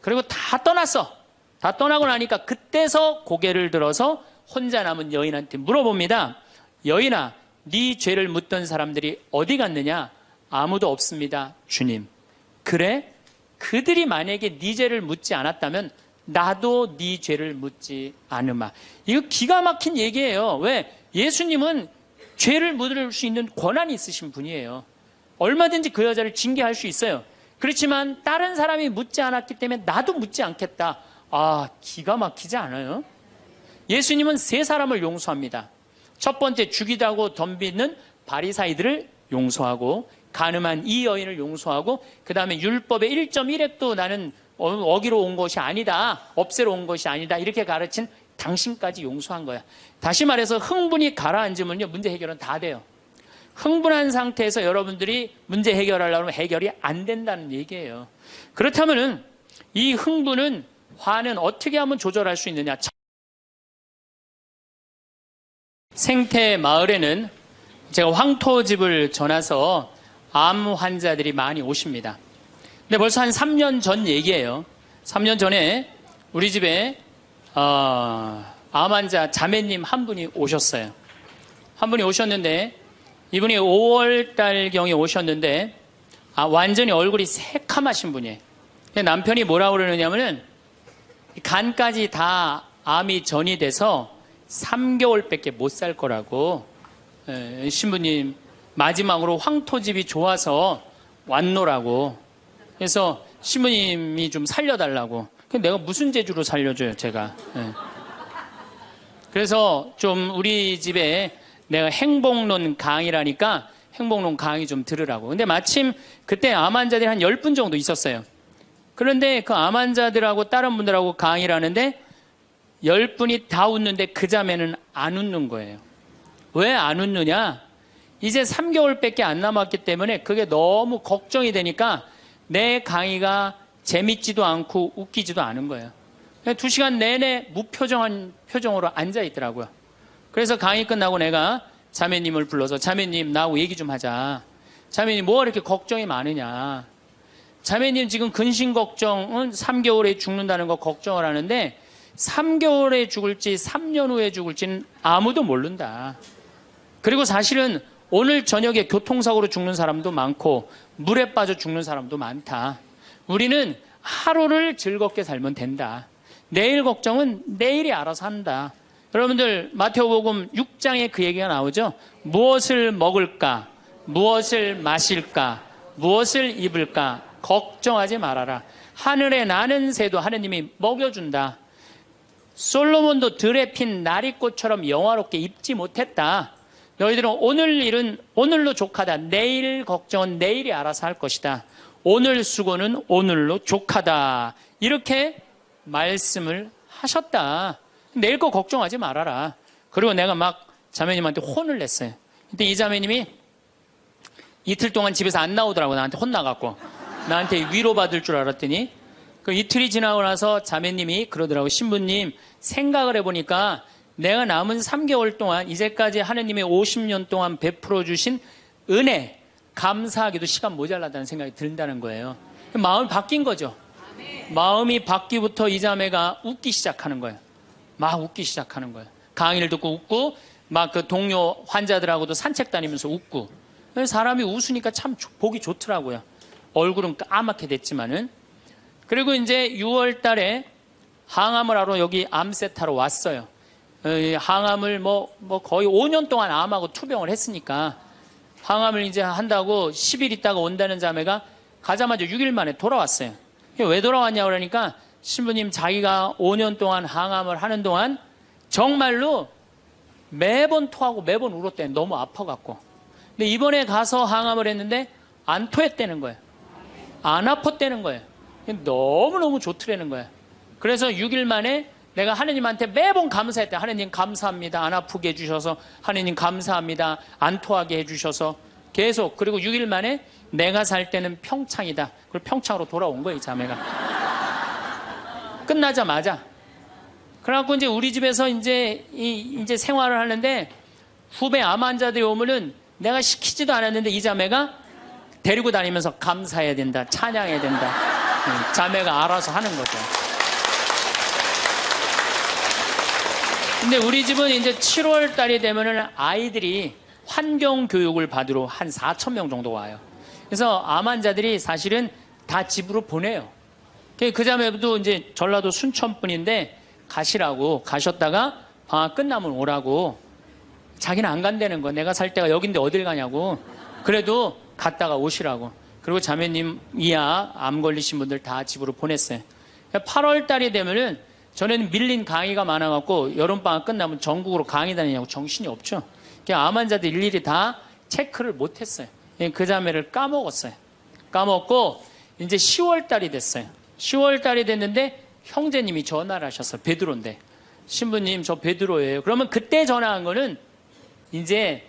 그리고 다 떠났어. 다 떠나고 나니까 그때서 고개를 들어서 혼자 남은 여인한테 물어봅니다. 여인아, 네 죄를 묻던 사람들이 어디 갔느냐? 아무도 없습니다, 주님. 그래? 그들이 만약에 네 죄를 묻지 않았다면 나도 네 죄를 묻지 않으마. 이거 기가 막힌 얘기예요. 왜? 예수님은 죄를 묻을 수 있는 권한이 있으신 분이에요. 얼마든지 그 여자를 징계할 수 있어요. 그렇지만 다른 사람이 묻지 않았기 때문에 나도 묻지 않겠다. 아, 기가 막히지 않아요? 예수님은 세 사람을 용서합니다. 첫 번째, 죽이다고 덤비는 바리사이들을 용서하고, 간음한 이 여인을 용서하고, 그 다음에 율법의 1.1획도 나는 어기로 온 것이 아니다, 없애러 온 것이 아니다, 이렇게 가르친 당신까지 용서한 거야. 다시 말해서 흥분이 가라앉으면요, 문제 해결은 다 돼요. 흥분한 상태에서 여러분들이 문제 해결하려고 하면 해결이 안 된다는 얘기예요. 그렇다면은 이 흥분은, 화는 어떻게 하면 조절할 수 있느냐? 생태 마을에는 제가 황토집을 전해서 암 환자들이 많이 오십니다. 근데 벌써 한 3년 전 얘기예요. 3년 전에 우리 집에 암 환자 자매님 한 분이 오셨어요. 한 분이 오셨는데, 이분이 5월달경에 오셨는데 완전히 얼굴이 새카마신 분이에요. 남편이 뭐라고 그러느냐면은 간까지 다 암이 전이 돼서 3개월밖에 못 살 거라고, 신부님 마지막으로 황토집이 좋아서 왔노라고. 그래서 신부님이 좀 살려달라고. 내가 무슨 재주로 살려줘요, 제가. 그래서 좀 우리 집에 내가 행복론 강의라니까 행복론 강의 좀 들으라고. 근데 마침 그때 암 환자들이 한 10분 정도 있었어요. 그런데 그 암 환자들하고 다른 분들하고 강의를 하는데 10분이 다 웃는데 그 자매는 안 웃는 거예요. 왜 안 웃느냐? 이제 3개월밖에 안 남았기 때문에 그게 너무 걱정이 되니까 내 강의가 재밌지도 않고 웃기지도 않은 거예요. 2시간 내내 무표정한 표정으로 앉아 있더라고요. 그래서 강의 끝나고 내가 자매님을 불러서, 자매님 나하고 얘기 좀 하자. 자매님 뭐가 이렇게 걱정이 많으냐? 자매님 지금 근심 걱정은 3개월에 죽는다는 거 걱정을 하는데 3개월에 죽을지 3년 후에 죽을지는 아무도 모른다. 그리고 사실은 오늘 저녁에 교통사고로 죽는 사람도 많고 물에 빠져 죽는 사람도 많다. 우리는 하루를 즐겁게 살면 된다. 내일 걱정은 내일이 알아서 한다. 여러분들 마태복음 6장에 그 얘기가 나오죠. 무엇을 먹을까? 무엇을 마실까? 무엇을 입을까? 걱정하지 말아라. 하늘에 나는 새도 하느님이 먹여준다. 솔로몬도 들에 핀 나리꽃처럼 영화롭게 입지 못했다. 너희들은 오늘 일은 오늘로 족하다. 내일 걱정은 내일이 알아서 할 것이다. 오늘 수고는 오늘로 족하다. 이렇게 말씀을 하셨다. 내일 거 걱정하지 말아라. 그리고 내가 막 자매님한테 혼을 냈어요. 근데 이 자매님이 이틀 동안 집에서 안 나오더라고. 나한테 혼나갖고. 나한테 위로받을 줄 알았더니 그 이틀이 지나고 나서 자매님이 그러더라고. 신부님, 생각을 해보니까 내가 남은 3개월 동안 이제까지 하느님의 50년 동안 베풀어 주신 은혜, 감사하기도 시간 모자라다는 생각이 든다는 거예요. 마음이 바뀐 거죠. 마음이 바뀌부터 이 자매가 웃기 시작하는 거예요. 막 웃기 시작하는 거예요. 강의를 듣고 웃고, 막 그 동료 환자들하고도 산책 다니면서 웃고. 사람이 웃으니까 참 보기 좋더라고요. 얼굴은 까맣게 됐지만은. 그리고 이제 6월 달에 항암을 하러 여기 암세타로 왔어요. 항암을 거의 5년 동안 암하고 투병을 했으니까 항암을 이제 한다고 10일 있다가 온다는 자매가 가자마자 6일 만에 돌아왔어요. 왜 돌아왔냐 그러니까 신부님, 자기가 5년 동안 항암을 하는 동안 정말로 매번 토하고 매번 울었대. 너무 아파갖고. 근데 이번에 가서 항암을 했는데 안 토했다는 거예요. 안 아팠다는 거예요. 너무너무 좋더라는 거예요. 그래서 6일 만에 내가 하느님한테 매번 감사했대. 하느님 감사합니다. 안 아프게 해주셔서. 하느님 감사합니다. 안 토하게 해주셔서. 계속. 그리고 6일 만에 내가 살 때는 평창이다. 그리고 평창으로 돌아온 거예요, 이 자매가. 끝나자마자. 그래갖고 이제 우리 집에서 이제 생활을 하는데 후배 암 환자들이 오면은 내가 시키지도 않았는데 이 자매가 데리고 다니면서 감사해야 된다. 찬양해야 된다. 자매가 알아서 하는 거죠. 근데 우리 집은 이제 7월 달이 되면은 아이들이 환경 교육을 받으러 한 4천 명 정도 와요. 그래서 암 환자들이 사실은 다 집으로 보내요. 그 자매도 이제 전라도 순천 분인데 가시라고, 가셨다가 방학 끝나면 오라고. 자기는 안 간다는 거. 내가 살 때가 여긴데 어딜 가냐고. 그래도 갔다가 오시라고. 그리고 자매님 이하 암 걸리신 분들 다 집으로 보냈어요. 8월 달이 되면은 전에는 밀린 강의가 많아갖고 여름방학 끝나면 전국으로 강의 다니냐고 정신이 없죠. 암 환자들 일일이 다 체크를 못했어요. 그 자매를 까먹었어요. 까먹고 이제 10월 달이 됐어요. 10월 달이 됐는데 형제님이 전화를 하셨어요. 베드로인데. 신부님 저 베드로예요. 그러면 그때 전화한 거는 이제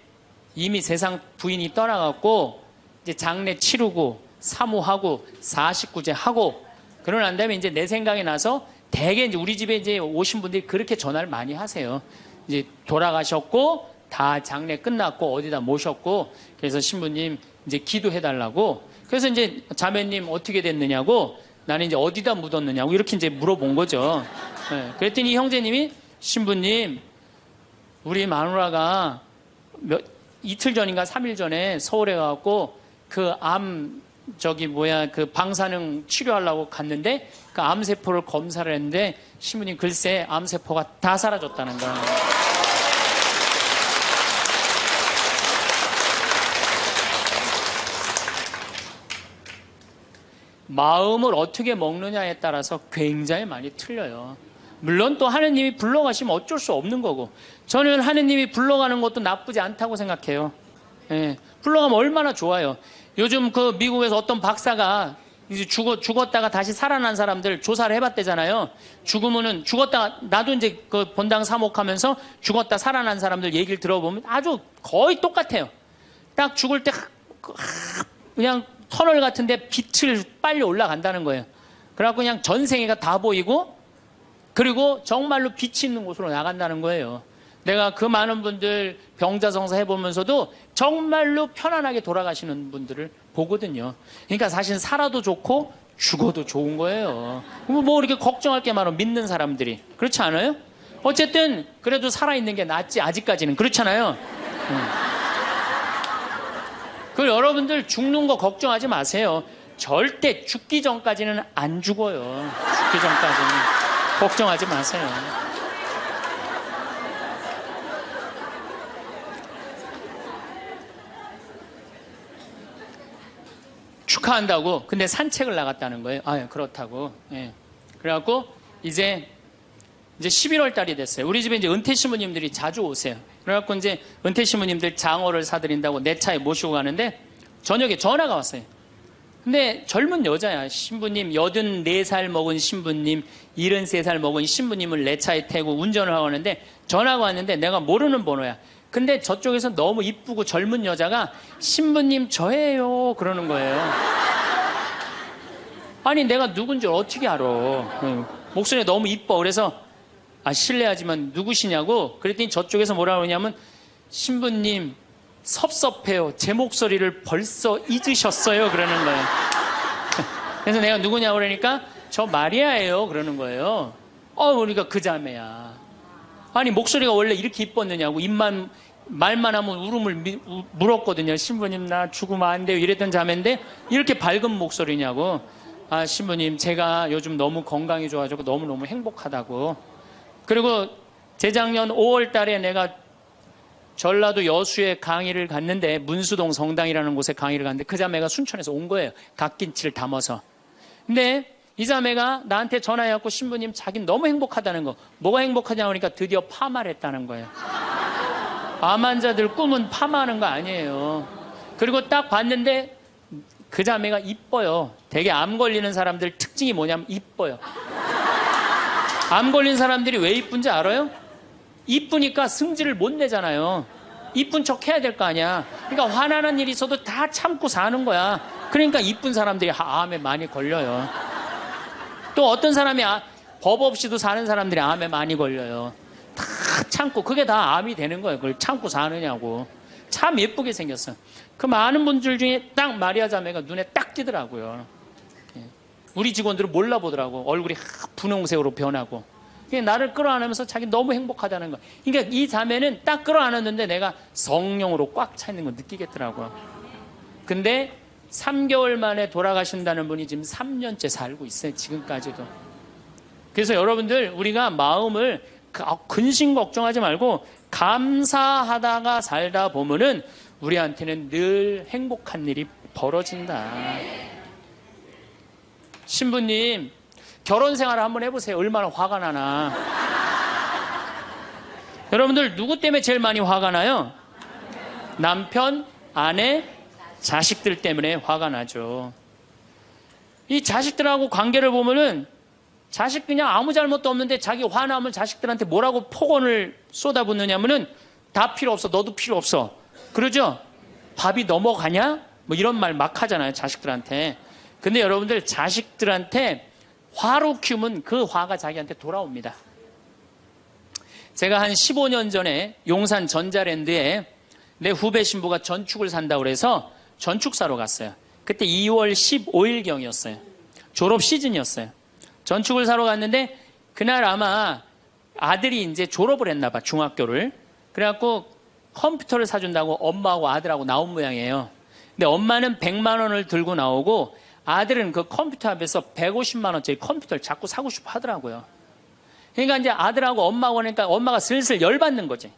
이미 세상 부인이 떠나갖고 이제 장례 치르고 사모하고 49제 하고 그러고 난 다음에 이제 내 생각이 나서 대개 이제 우리 집에 이제 오신 분들이 그렇게 전화를 많이 하세요. 이제 돌아가셨고 다 장례 끝났고 어디다 모셨고 그래서 신부님 이제 기도해달라고. 그래서 이제 자매님 어떻게 됐느냐고 나는 이제 어디다 묻었느냐고 이렇게 이제 물어본 거죠. 네. 그랬더니 형제님이 신부님 우리 마누라가 이틀 전인가 3일 전에 서울에 가갖고 그 그 방사능 치료하려고 갔는데 그 암세포를 검사를 했는데 신부님 글쎄 암세포가 다 사라졌다는 거예요. 마음을 어떻게 먹느냐에 따라서 굉장히 많이 틀려요. 물론 또 하느님이 불러가시면 어쩔 수 없는 거고 저는 하느님이 불러가는 것도 나쁘지 않다고 생각해요. 예, 불러가면 얼마나 좋아요. 요즘 그 미국에서 어떤 박사가 이제 죽었다가 다시 살아난 사람들 조사를 해봤대잖아요. 죽었다가 나도 이제 그 본당 사목하면서 죽었다 살아난 사람들 얘기를 들어보면 아주 거의 똑같아요. 딱 죽을 때 그냥 터널 같은데 빛을 빨리 올라간다는 거예요. 그래갖고 그냥 전생애가 다 보이고 그리고 정말로 빛이 있는 곳으로 나간다는 거예요. 내가 그 많은 분들 병자성사 해보면서도 정말로 편안하게 돌아가시는 분들을 보거든요. 그러니까 사실 살아도 좋고 죽어도 좋은 거예요. 뭐 이렇게 걱정할 게 많아 믿는 사람들이. 그렇지 않아요? 어쨌든 그래도 살아있는 게 낫지 아직까지는. 그렇잖아요. 그 여러분들 죽는 거 걱정하지 마세요. 절대 죽기 전까지는 안 죽어요. 죽기 전까지는 걱정하지 마세요. 축하한다고. 근데 산책을 나갔다는 거예요. 아, 그렇다고. 예. 그래갖고 이제 11월 달이 됐어요. 우리 집에 이제 은퇴 신부님들이 자주 오세요. 그래갖고 이제 은퇴 신부님들 장어를 사드린다고 내 차에 모시고 가는데 저녁에 전화가 왔어요. 근데 젊은 여자야. 신부님 84살 먹은 신부님 73살 먹은 신부님을 내 차에 태고 운전을 하고 왔는데 전화가 왔는데 내가 모르는 번호야. 근데 저쪽에서 너무 이쁘고 젊은 여자가 신부님 저예요 그러는 거예요. 아니 내가 누군지 어떻게 알아. 목소리가 너무 이뻐. 그래서 실례하지만 누구시냐고 그랬더니 저쪽에서 뭐라 그러냐면 신부님 섭섭해요. 제 목소리를 벌써 잊으셨어요 그러는 거예요. 그래서 내가 누구냐고 그러니까 저 마리아예요 그러는 거예요. 그러니까 그 자매야. 아니 목소리가 원래 이렇게 이뻤느냐고. 말만 하면 울음을 물었거든요. 신부님 나 죽으면 안 돼요 이랬던 자매인데 이렇게 밝은 목소리냐고. 신부님 제가 요즘 너무 건강이 좋아지고 너무너무 행복하다고. 그리고 재작년 5월 달에 내가 전라도 여수에 강의를 갔는데 문수동 성당이라는 곳에 강의를 갔는데 그 자매가 순천에서 온 거예요. 갓김치를 담아서. 근데 이 자매가 나한테 전화해갖고 신부님 자기는 너무 행복하다는 거. 뭐가 행복하냐고 하니까 드디어 파마를 했다는 거예요. 암 환자들 꿈은 파마하는 거 아니에요. 그리고 딱 봤는데 그 자매가 이뻐요. 되게 암 걸리는 사람들 특징이 뭐냐면 이뻐요. 암 걸린 사람들이 왜 이쁜지 알아요? 이쁘니까 승질을 못 내잖아요. 이쁜 척 해야 될 거 아니야. 그러니까 화나는 일이 있어도 다 참고 사는 거야. 그러니까 이쁜 사람들이 암에 많이 걸려요. 또 어떤 사람이 법 없이도 사는 사람들이 암에 많이 걸려요. 다 참고 그게 다 암이 되는 거예요. 그걸 참고 사느냐고. 참 예쁘게 생겼어. 그 많은 분들 중에 딱 마리아 자매가 눈에 딱 띄더라고요. 우리 직원들은 몰라보더라고. 얼굴이 분홍색으로 변하고. 나를 끌어안으면서 자기 너무 행복하다는 거. 그러니까 이 자매는 딱 끌어안았는데 내가 성령으로 꽉 차 있는 거 느끼겠더라고요. 근데 3개월 만에 돌아가신다는 분이 지금 3년째 살고 있어요. 지금까지도. 그래서 여러분들 우리가 마음을 근심 걱정하지 말고 감사하다가 살다 보면은 우리한테는 늘 행복한 일이 벌어진다. 신부님 결혼 생활을 한번 해보세요. 얼마나 화가 나나. 여러분들 누구 때문에 제일 많이 화가 나요? 남편, 아내, 자식들 때문에 화가 나죠. 이 자식들하고 관계를 보면은 자식 그냥 아무 잘못도 없는데 자기 화나면 자식들한테 뭐라고 폭언을 쏟아붓느냐면은 다 필요 없어. 너도 필요 없어. 그러죠? 밥이 넘어가냐? 뭐 이런 말 막 하잖아요. 자식들한테. 근데 여러분들 자식들한테 화로 키우면 그 화가 자기한테 돌아옵니다. 제가 한 15년 전에 용산 전자랜드에 내 후배 신부가 전축을 산다고 그래서 전축사로 갔어요. 그때 2월 15일경이었어요. 졸업 시즌이었어요. 전축을 사러 갔는데 그날 아마 아들이 이제 졸업을 했나 봐, 중학교를. 그래갖고 컴퓨터를 사준다고 엄마하고 아들하고 나온 모양이에요. 근데 엄마는 100만 원을 들고 나오고 아들은 그 컴퓨터 앞에서 150만 원짜리 컴퓨터를 자꾸 사고 싶어 하더라고요. 그러니까 이제 아들하고 엄마하고 하니까 엄마가 슬슬 열받는 거지.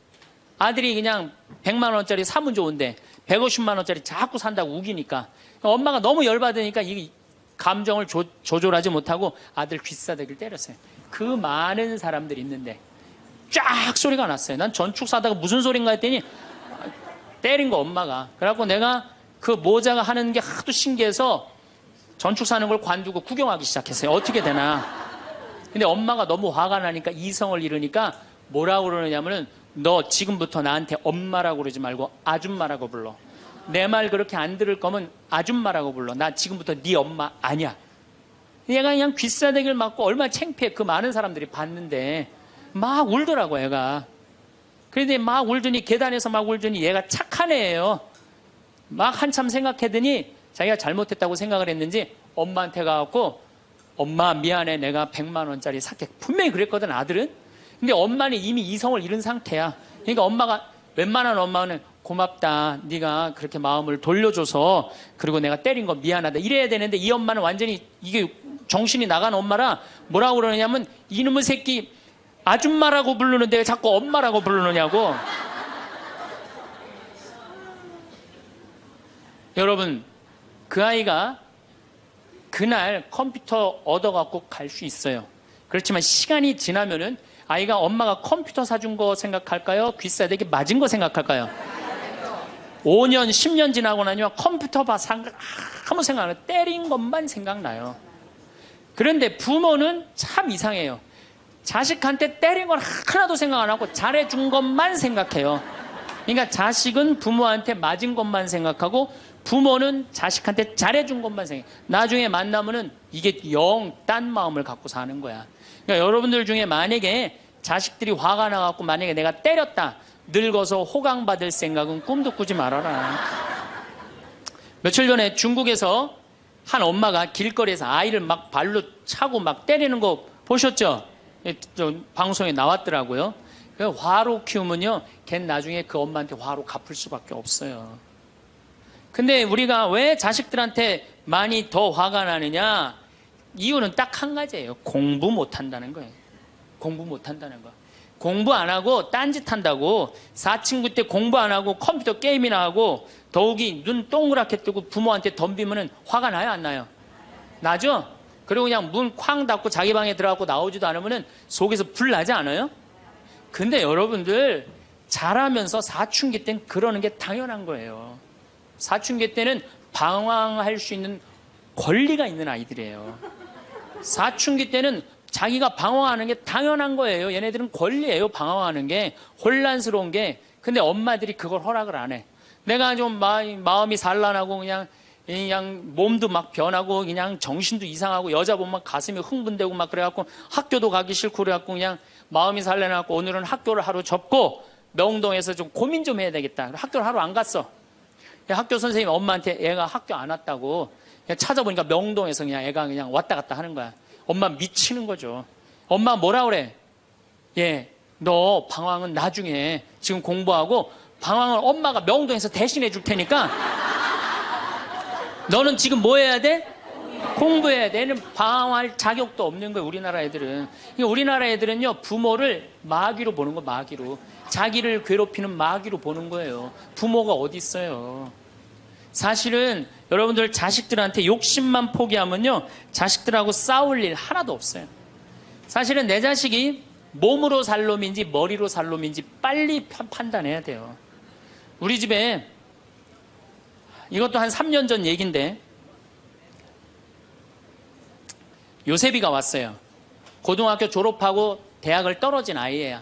아들이 그냥 100만 원짜리 사면 좋은데 150만 원짜리 자꾸 산다고 우기니까 엄마가 너무 열받으니까 이 감정을 조절하지 못하고 아들 귀싸대기를 때렸어요. 그 많은 사람들이 있는데 쫙 소리가 났어요. 난 전축 사다가 무슨 소린가 했더니 때린 거 엄마가. 그래갖고 내가 그 모자가 하는 게 하도 신기해서 전축 사는 걸 관두고 구경하기 시작했어요. 어떻게 되나. 근데 엄마가 너무 화가 나니까 이성을 잃으니까 뭐라고 그러느냐면은 너 지금부터 나한테 엄마라고 그러지 말고 아줌마라고 불러. 내 말 그렇게 안 들을 거면 아줌마라고 불러. 나 지금부터 네 엄마 아니야. 얘가 그냥 귀싸대기를 맞고 얼마나 창피해. 그 많은 사람들이 봤는데 막 울더라고 얘가. 그런데 막 울더니 계단에서 막 울더니 얘가 착한 애예요. 막 한참 생각하더니 자기가 잘못했다고 생각을 했는지 엄마한테 가갖고 엄마 미안해 내가 100만 원짜리 살게. 분명히 그랬거든 아들은. 근데 엄마는 이미 이성을 잃은 상태야. 그러니까 엄마가 웬만한 엄마는 고맙다. 네가 그렇게 마음을 돌려줘서 그리고 내가 때린 거 미안하다. 이래야 되는데 이 엄마는 완전히 이게 정신이 나간 엄마라 뭐라고 그러냐면 이놈의 새끼 아줌마라고 부르는데 왜 자꾸 엄마라고 부르느냐고. 여러분 그 아이가 그날 컴퓨터 얻어갖고 갈 수 있어요. 그렇지만 시간이 지나면은 아이가 엄마가 컴퓨터 사준 거 생각할까요? 귀싸대기 맞은 거 생각할까요? 5년, 10년 지나고 나면 컴퓨터 봐 아무 생각 안 해요. 때린 것만 생각나요. 그런데 부모는 참 이상해요. 자식한테 때린 건 하나도 생각 안 하고 잘해준 것만 생각해요. 그러니까 자식은 부모한테 맞은 것만 생각하고 부모는 자식한테 잘해준 것만 생각해요. 나중에 만나면은 이게 영 딴 마음을 갖고 사는 거야. 그러니까 여러분들 중에 만약에 자식들이 화가 나갖고 만약에 내가 때렸다. 늙어서 호강받을 생각은 꿈도 꾸지 말아라. 며칠 전에 중국에서 한 엄마가 길거리에서 아이를 막 발로 차고 막 때리는 거 보셨죠? 방송에 나왔더라고요. 화로 키우면요, 걔는 나중에 그 엄마한테 화로 갚을 수밖에 없어요. 근데 우리가 왜 자식들한테 많이 더 화가 나느냐? 이유는 딱 한 가지예요. 공부 못한다는 거예요. 공부 못한다는 거. 공부 안 하고 딴짓 한다고. 사친구 때 공부 안 하고 컴퓨터 게임이나 하고 더욱이 눈 동그랗게 뜨고 부모한테 덤비면 화가 나요 안 나요? 나죠? 그리고 그냥 문 쾅 닫고 자기 방에 들어가고 나오지도 않으면 속에서 불 나지 않아요? 근데 여러분들 자라면서 사춘기 때는 그러는 게 당연한 거예요. 사춘기 때는 방황할 수 있는 권리가 있는 아이들이에요. 사춘기 때는 자기가 방황하는 게 당연한 거예요. 얘네들은 권리예요. 방황하는 게. 혼란스러운 게. 근데 엄마들이 그걸 허락을 안 해. 내가 좀 마음이 산란하고 그냥 몸도 막 변하고 그냥 정신도 이상하고 여자 보면 가슴이 흥분되고 막 그래갖고 학교도 가기 싫고 그래갖고 그냥 마음이 산란해갖고 오늘은 학교를 하루 접고 명동에서 좀 고민 좀 해야 되겠다. 학교를 하루 안 갔어. 학교 선생님이 엄마한테 애가 학교 안 왔다고 그냥 찾아보니까 명동에서 그냥 애가 그냥 왔다 갔다 하는 거야. 엄마 미치는 거죠. 엄마 뭐라 그래? 너 방황은 나중에 지금 공부하고 방황을 엄마가 명동에서 대신해 줄 테니까 너는 지금 뭐 해야 돼? 공부해야 돼. 얘는 방황할 자격도 없는 거예요. 우리나라 애들은. 우리나라 애들은요, 부모를 마귀로 보는 거예요. 마귀로. 자기를 괴롭히는 마귀로 보는 거예요. 부모가 어디 있어요. 사실은 여러분들 자식들한테 욕심만 포기하면요, 자식들하고 싸울 일 하나도 없어요. 사실은 내 자식이 몸으로 살 놈인지 머리로 살 놈인지 빨리 판단해야 돼요. 우리 집에 이것도 한 3년 전 얘기인데 요셉이가 왔어요. 고등학교 졸업하고 대학을 떨어진 아이예요.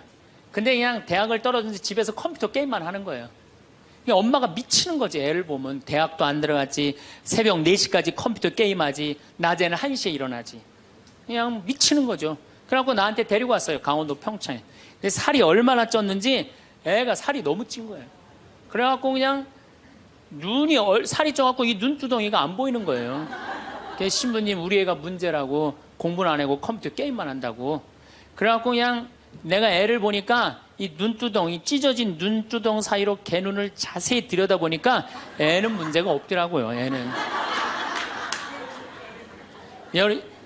근데 그냥 대학을 떨어진 집에서 컴퓨터 게임만 하는 거예요. 엄마가 미치는 거지. 애를 보면 대학도 안 들어갔지, 새벽 4시까지 컴퓨터 게임하지, 낮에는 1시에 일어나지. 그냥 미치는 거죠. 그래갖고 나한테 데리고 왔어요. 강원도 평창에. 근데 살이 얼마나 쪘는지 애가 살이 너무 찐 거예요. 그래갖고 그냥 살이 쪄갖고 이 눈두덩이가 안 보이는 거예요. 그래서 신부님, 우리 애가 문제라고, 공부는 안 하고 컴퓨터 게임만 한다고. 그래갖고 그냥 내가 애를 보니까 이 눈두덩이, 찢어진 눈두덩 사이로 걔 눈을 자세히 들여다보니까 애는 문제가 없더라고요. 애는.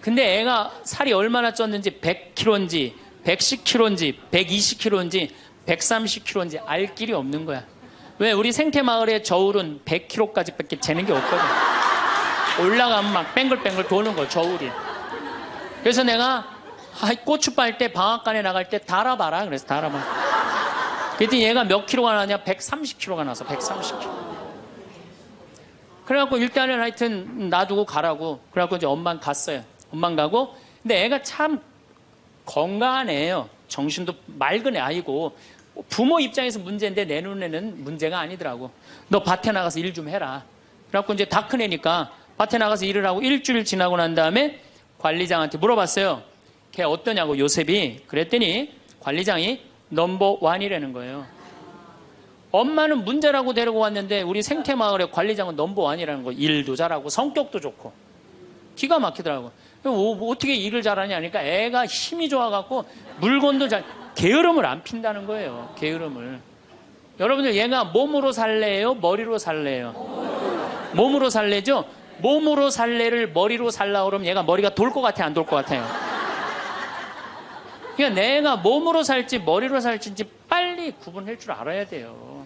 근데 애가 살이 얼마나 쪘는지 100kg인지 110kg인지 120kg인지 130kg인지 알 길이 없는 거야. 왜? 우리 생태마을의 저울은 100kg까지 밖에 재는 게 없거든. 올라가면 막 뱅글뱅글 도는 거, 저울이. 그래서 내가 고추 빨 때 방앗간에 나갈 때 달아봐라. 그래서 달아봐. 그랬더니 얘가 몇 킬로가 나냐? 130kg가 나서 130kg. 그래갖고 일단은 하여튼 놔두고 가라고. 그래갖고 이제 엄마는 갔어요. 엄마는 가고. 근데 애가 참 건강한 애예요. 정신도 맑은 애 아이고. 부모 입장에서 문제인데 내 눈에는 문제가 아니더라고. 너 밭에 나가서 일 좀 해라. 그래갖고 이제 다 큰 애니까 밭에 나가서 일을 하고 일주일 지나고 난 다음에 관리장한테 물어봤어요. 걔 어떠냐고, 요셉이. 그랬더니 관리장이 넘버 원이라는 거예요. 엄마는 문제라고 데리고 왔는데 우리 생태마을의 관리장은 넘버 원이라는 거예요. 일도 잘하고 성격도 좋고. 기가 막히더라고. 어떻게 일을 잘하냐 하니까 애가 힘이 좋아갖고 물건도 게으름을 안 핀다는 거예요. 게으름을. 여러분들, 얘가 몸으로 살래요? 머리로 살래요? 몸으로 살래죠? 몸으로 살래를 머리로 살라 그러면 얘가 머리가 돌 것 같아, 안 돌 것 같아요? 그러니까 내가 몸으로 살지 머리로 살지 빨리 구분할 줄 알아야 돼요.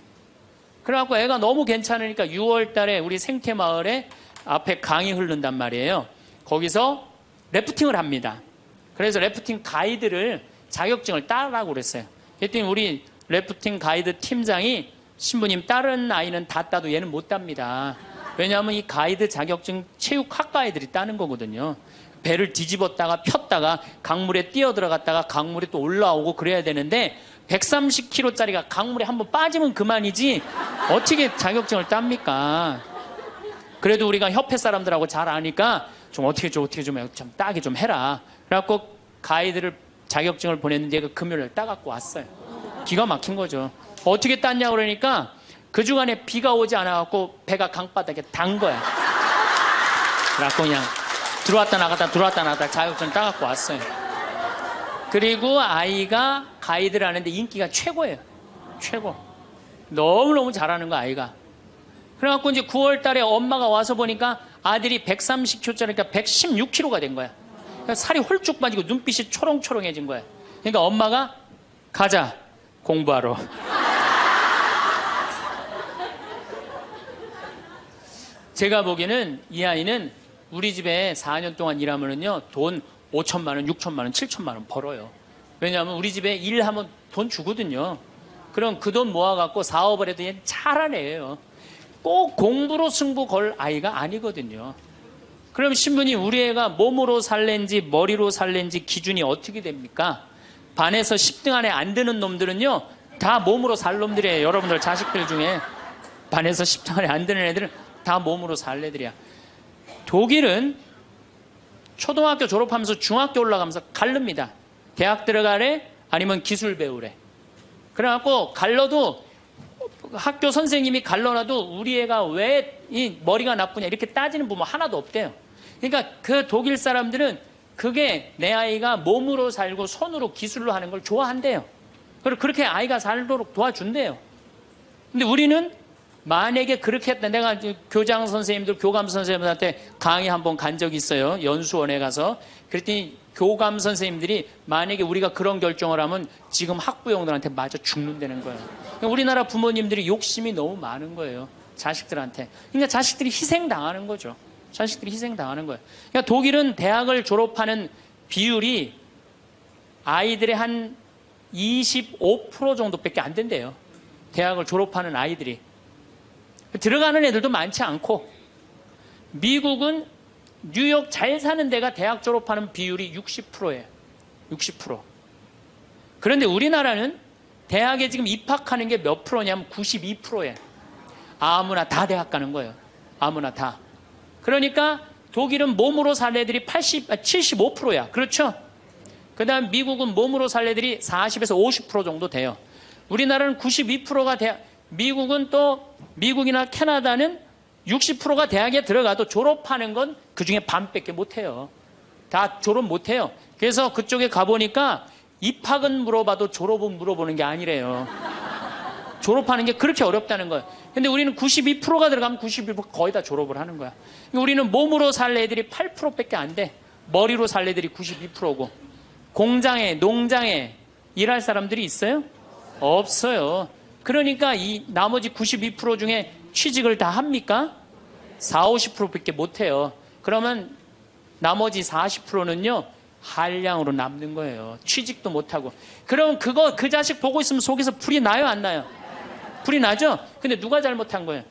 그래갖고 애가 너무 괜찮으니까 6월 달에 우리 생태마을에 앞에 강이 흐른단 말이에요. 거기서 래프팅을 합니다. 그래서 래프팅 가이드를 자격증을 따라고 그랬어요. 그랬더니 우리 래프팅 가이드 팀장이, 신부님, 다른 아이는 다 따도 얘는 못 땁니다. 왜냐하면 이 가이드 자격증 체육학과 애들이 따는 거거든요. 배를 뒤집었다가 폈다가 강물에 뛰어 들어갔다가 강물에 또 올라오고 그래야 되는데 130kg짜리가 강물에 한번 빠지면 그만이지 어떻게 자격증을 땁니까? 그래도 우리가 협회 사람들하고 잘 아니까 좀 어떻게 좀 따게 좀 해라. 그래갖고 가이드를 자격증을 보냈는데 얘가 금요일날 따갖고 왔어요. 기가 막힌 거죠. 어떻게 땄냐 그러니까 그 주간에 비가 오지 않아갖고 배가 강바닥에 단 거야. 그래갖고 그냥 들어왔다 나갔다 자격증 따갖고 왔어요. 그리고 아이가 가이드를 하는데 인기가 최고예요. 최고. 너무너무 잘하는 거야, 아이가. 그래갖고 이제 9월 달에 엄마가 와서 보니까 아들이 130kg짜리니까 116kg가 된 거야. 그러니까 살이 홀쭉 빠지고 눈빛이 초롱초롱해진 거야. 그러니까 엄마가 가자, 공부하러. 제가 보기에는 이 아이는 우리 집에 4년 동안 일하면은요, 돈 5천만 원, 6천만 원, 7천만 원 벌어요. 왜냐하면 우리 집에 일하면 돈 주거든요. 그럼 그 돈 모아갖고 사업을 해도 얘는 잘하는 애예요. 꼭 공부로 승부 걸 아이가 아니거든요. 그럼 신부님, 우리 애가 몸으로 살랜지 머리로 살랜지 기준이 어떻게 됩니까? 반에서 10등 안에 안 드는 놈들은요, 다 몸으로 살 놈들이에요. 여러분들 자식들 중에 반에서 10등 안에 안 드는 애들은 다 몸으로 살 애들이야. 독일은 초등학교 졸업하면서 중학교 올라가면서 갈릅니다. 대학 들어가래? 아니면 기술 배우래? 그래갖고 갈러도 학교 선생님이 갈라놔도 우리 애가 왜 이 머리가 나쁘냐 이렇게 따지는 부모 하나도 없대요. 그러니까 그 독일 사람들은 그게 내 아이가 몸으로 살고 손으로 기술로 하는 걸 좋아한대요. 그리고 그렇게 아이가 살도록 도와준대요. 근데 우리는 만약에 그렇게 했다. 내가 교장 선생님들, 교감 선생님들한테 강의 한번 간 적이 있어요. 연수원에 가서. 그랬더니 교감 선생님들이 만약에 우리가 그런 결정을 하면 지금 학부형들한테 맞아 죽는다는 거예요. 그러니까 우리나라 부모님들이 욕심이 너무 많은 거예요. 자식들한테. 그러니까 자식들이 희생당하는 거죠. 자식들이 희생당하는 거예요. 그러니까 독일은 대학을 졸업하는 비율이 아이들의 한 25% 정도밖에 안 된대요. 대학을 졸업하는 아이들이. 들어가는 애들도 많지 않고, 미국은 뉴욕 잘 사는 데가 대학 졸업하는 비율이 60%예요. 60%. 그런데 우리나라는 대학에 지금 입학하는 게 몇 프로냐면 92%예요. 아무나 다 대학 가는 거예요. 아무나 다. 그러니까 독일은 몸으로 살 애들이 75%야. 그렇죠? 그 다음 미국은 몸으로 살 애들이 40에서 50% 정도 돼요. 우리나라는 92%가 미국은 또 미국이나 캐나다는 60%가 대학에 들어가도 졸업하는 건 그중에 반밖에 못해요. 다 졸업 못해요. 그래서 그쪽에 가보니까 입학은 물어봐도 졸업은 물어보는 게 아니래요. 졸업하는 게 그렇게 어렵다는 거예요. 근데 우리는 92%가 들어가면 91% 거의 다 졸업을 하는 거야. 우리는 몸으로 살 애들이 8%밖에 안 돼. 머리로 살 애들이 92%고. 공장에, 농장에 일할 사람들이 있어요? 없어요. 그러니까 이 나머지 92% 중에 취직을 다 합니까? 40, 50%밖에 못 해요. 그러면 나머지 40%는요, 한량으로 남는 거예요. 취직도 못 하고. 그럼 그 자식 보고 있으면 속에서 불이 나요, 안 나요? 불이 나죠? 근데 누가 잘못한 거예요?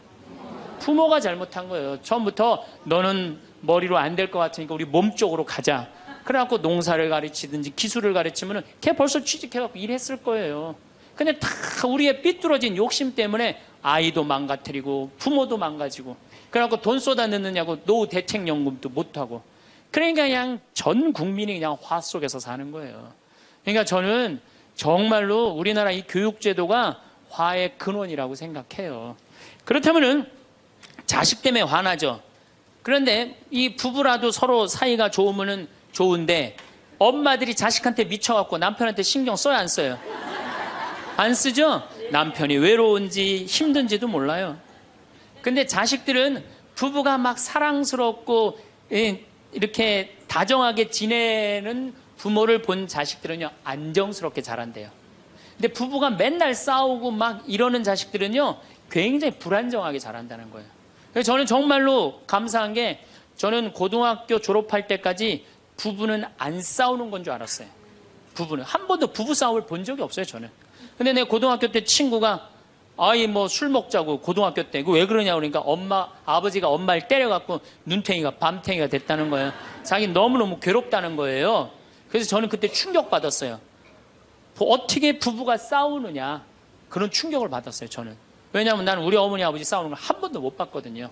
부모가 잘못한 거예요. 처음부터 너는 머리로 안 될 것 같으니까 우리 몸 쪽으로 가자. 그래갖고 농사를 가르치든지 기술을 가르치면은 걔 벌써 취직해갖고 일했을 거예요. 근데 다 우리의 삐뚤어진 욕심 때문에 아이도 망가뜨리고 부모도 망가지고, 그래갖고 돈 쏟아 넣느냐고 노후 대책연금도 못하고. 그러니까 그냥 전 국민이 그냥 화 속에서 사는 거예요. 그러니까 저는 정말로 우리나라 이 교육제도가 화의 근원이라고 생각해요. 그렇다면은 자식 때문에 화나죠. 그런데 이 부부라도 서로 사이가 좋으면은 좋은데, 엄마들이 자식한테 미쳐갖고 남편한테 신경 써요, 안 써요? 안 쓰죠? 남편이 외로운지 힘든지도 몰라요. 근데 자식들은 부부가 막 사랑스럽고 이렇게 다정하게 지내는 부모를 본 자식들은요, 안정스럽게 자란대요. 근데 부부가 맨날 싸우고 막 이러는 자식들은요, 굉장히 불안정하게 자란다는 거예요. 그래서 저는 정말로 감사한 게, 저는 고등학교 졸업할 때까지 부부는 안 싸우는 건 줄 알았어요. 부부는 한 번도 부부 싸움을 본 적이 없어요, 저는. 근데 내 고등학교 때 친구가 아이 뭐 술 먹자고 고등학교 때 왜 그러냐 그러니까 아버지가 엄마를 때려갖고 눈탱이가 밤탱이가 됐다는 거예요. 자기 너무너무 괴롭다는 거예요. 그래서 저는 그때 충격받았어요. 어떻게 부부가 싸우느냐, 그런 충격을 받았어요, 저는. 왜냐하면 나는 우리 어머니 아버지 싸우는 걸 한 번도 못 봤거든요.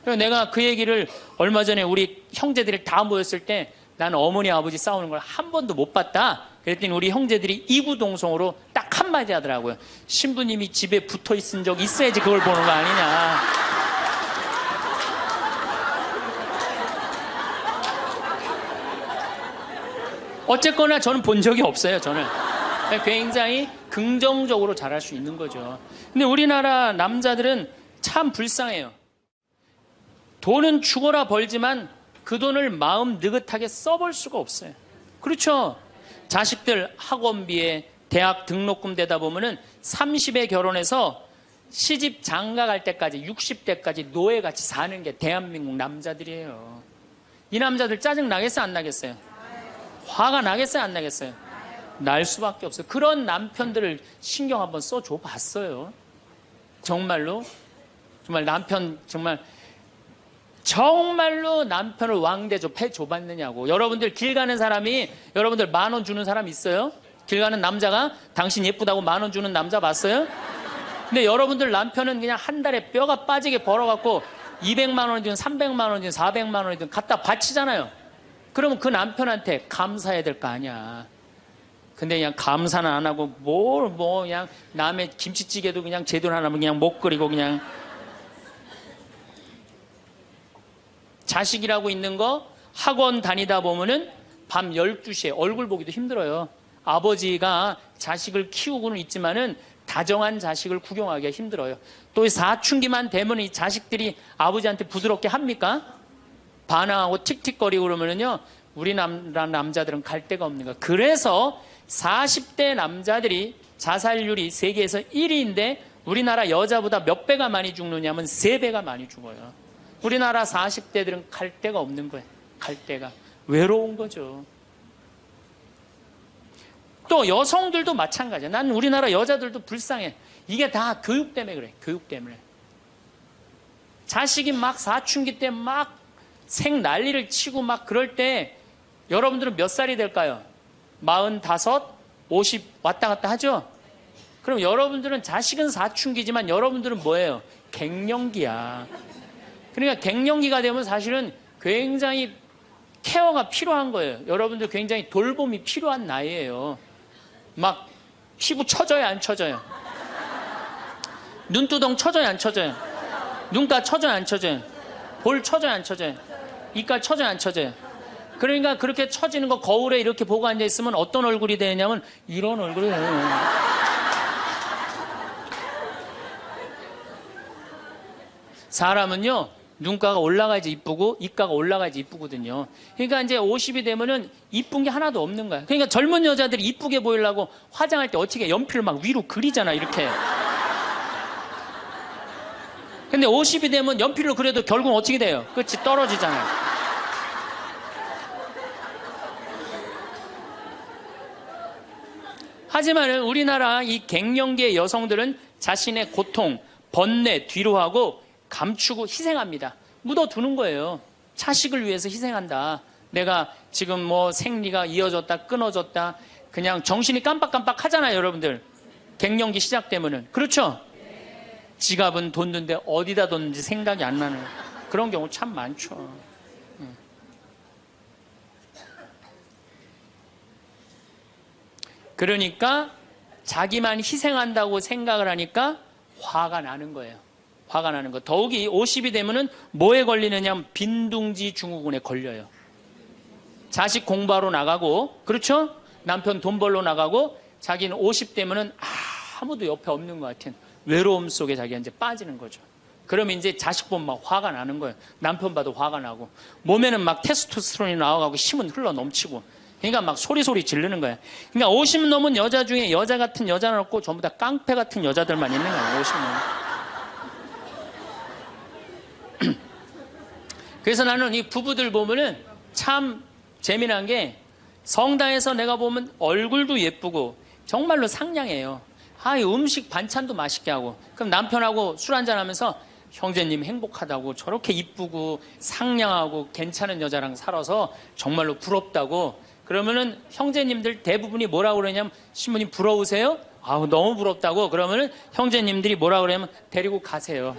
그래서 내가 그 얘기를 얼마 전에 우리 형제들이 다 모였을 때, 나는 어머니 아버지 싸우는 걸 한 번도 못 봤다. 그랬더니 우리 형제들이 이구동성으로 딱 한마디 하더라고요. 신부님이 집에 붙어 있은 적 있어야지 그걸 보는 거 아니냐. 어쨌거나 저는 본 적이 없어요, 저는. 굉장히 긍정적으로 자랄 수 있는 거죠. 근데 우리나라 남자들은 참 불쌍해요. 돈은 죽어라 벌지만 그 돈을 마음 느긋하게 써볼 수가 없어요. 그렇죠? 자식들 학원비에 대학 등록금 대다 보면은 30에 결혼해서 시집 장가 갈 때까지 60대까지 노예같이 사는 게 대한민국 남자들이에요. 이 남자들 짜증 나겠어요, 안 나겠어요? 화가 나겠어요, 안 나겠어요? 날 수밖에 없어요. 그런 남편들을 신경 한번 써줘 봤어요. 정말로. 정말 남편, 정말로 남편을 왕대접 해줘봤느냐고. 여러분들 길 가는 사람이, 여러분들 10,000원 주는 사람 있어요? 길 가는 남자가 당신 예쁘다고 10,000원 주는 남자 봤어요? 근데 여러분들 남편은 그냥 한 달에 뼈가 빠지게 벌어갖고 200만 원이든 300만 원이든 400만 원이든 갖다 바치잖아요. 그러면 그 남편한테 감사해야 될 거 아니야. 근데 그냥 감사는 안 하고 그냥 남의 김치찌개도 그냥 제대로 안 하면 그냥 못 끓이고 그냥. 자식이라고 있는 거 학원 다니다 보면은 밤 12시에 얼굴 보기도 힘들어요. 아버지가 자식을 키우고는 있지만은 다정한 자식을 구경하기가 힘들어요. 또 사춘기만 되면 이 자식들이 아버지한테 부드럽게 합니까? 반항하고 틱틱거리고 그러면은요, 우리나라 남자들은 갈 데가 없는 거예요. 그래서 40대 남자들이 자살률이 세계에서 1위인데 우리나라 여자보다 몇 배가 많이 죽느냐면 3배가 많이 죽어요. 우리나라 40대들은 갈 데가 없는 거예요. 갈 데가. 외로운 거죠. 또 여성들도 마찬가지야. 난 우리나라 여자들도 불쌍해. 이게 다 교육 때문에 그래. 교육 때문에. 자식이 막 사춘기 때 막 생 난리를 치고 막 그럴 때 여러분들은 몇 살이 될까요? 45, 50 왔다 갔다 하죠? 그럼 여러분들은 자식은 사춘기지만 여러분들은 뭐예요? 갱년기야. 그러니까 갱년기가 되면 사실은 굉장히 케어가 필요한 거예요. 여러분들 굉장히 돌봄이 필요한 나이예요. 막 피부 처져요, 안 처져요? 눈두덩 처져요, 안 처져요? 눈가 처져요, 안 처져요? 볼 처져요, 안 처져요? 이빨 처져요, 안 처져요? 그러니까 그렇게 처지는 거 거울에 이렇게 보고 앉아 있으면 어떤 얼굴이 되냐면 이런 얼굴이 돼요. 사람은요, 눈가가 올라가야지 이쁘고 입가가 올라가야지 이쁘거든요. 그러니까 이제 50이 되면은 이쁜 게 하나도 없는 거야. 그러니까 젊은 여자들이 이쁘게 보이려고 화장할 때 어떻게 연필을 막 위로 그리잖아, 이렇게. 근데 50이 되면 연필로 그래도 결국은 어떻게 돼요? 끝이 떨어지잖아요. 하지만 우리나라 이 갱년기의 여성들은 자신의 고통, 번뇌 뒤로 하고 감추고 희생합니다. 묻어두는 거예요. 자식을 위해서 희생한다. 내가 지금 뭐 생리가 이어졌다, 끊어졌다. 그냥 정신이 깜빡깜빡 하잖아요, 여러분들. 갱년기 시작되면은. 그렇죠? 지갑은 뒀는데 어디다 뒀는지 생각이 안 나는 그런 경우 참 많죠. 그러니까 자기만 희생한다고 생각을 하니까 화가 나는 거예요. 화가 나는 거. 더욱이 50이 되면은 뭐에 걸리느냐? 빈둥지 증후군에 걸려요. 자식 공부하러 나가고, 그렇죠? 남편 돈 벌러 나가고, 자기는 50 되면은 아무도 옆에 없는 것 같은 외로움 속에 자기가 이제 빠지는 거죠. 그러면 이제 자식 보면 막 화가 나는 거예요. 남편 봐도 화가 나고, 몸에는 막 테스토스테론이 나와가고 힘은 흘러 넘치고, 그러니까 막 소리 지르는 거예요. 그러니까 50 넘은 여자 중에 여자 같은 여자는 없고 전부 다 깡패 같은 여자들만 있는 거예요. 50 넘은. 그래서 나는 이 부부들 보면은 참 재미난 게 성당에서 내가 보면 얼굴도 예쁘고 정말로 상냥해요. 이 음식 반찬도 맛있게 하고, 그럼 남편하고 술 한잔 하면서 형제님 행복하다고, 저렇게 이쁘고 상냥하고 괜찮은 여자랑 살아서 정말로 부럽다고. 그러면은 형제님들 대부분이 뭐라고 그러냐면, 신부님 부러우세요? 너무 부럽다고. 그러면은 형제님들이 뭐라고 그러냐면 데리고 가세요.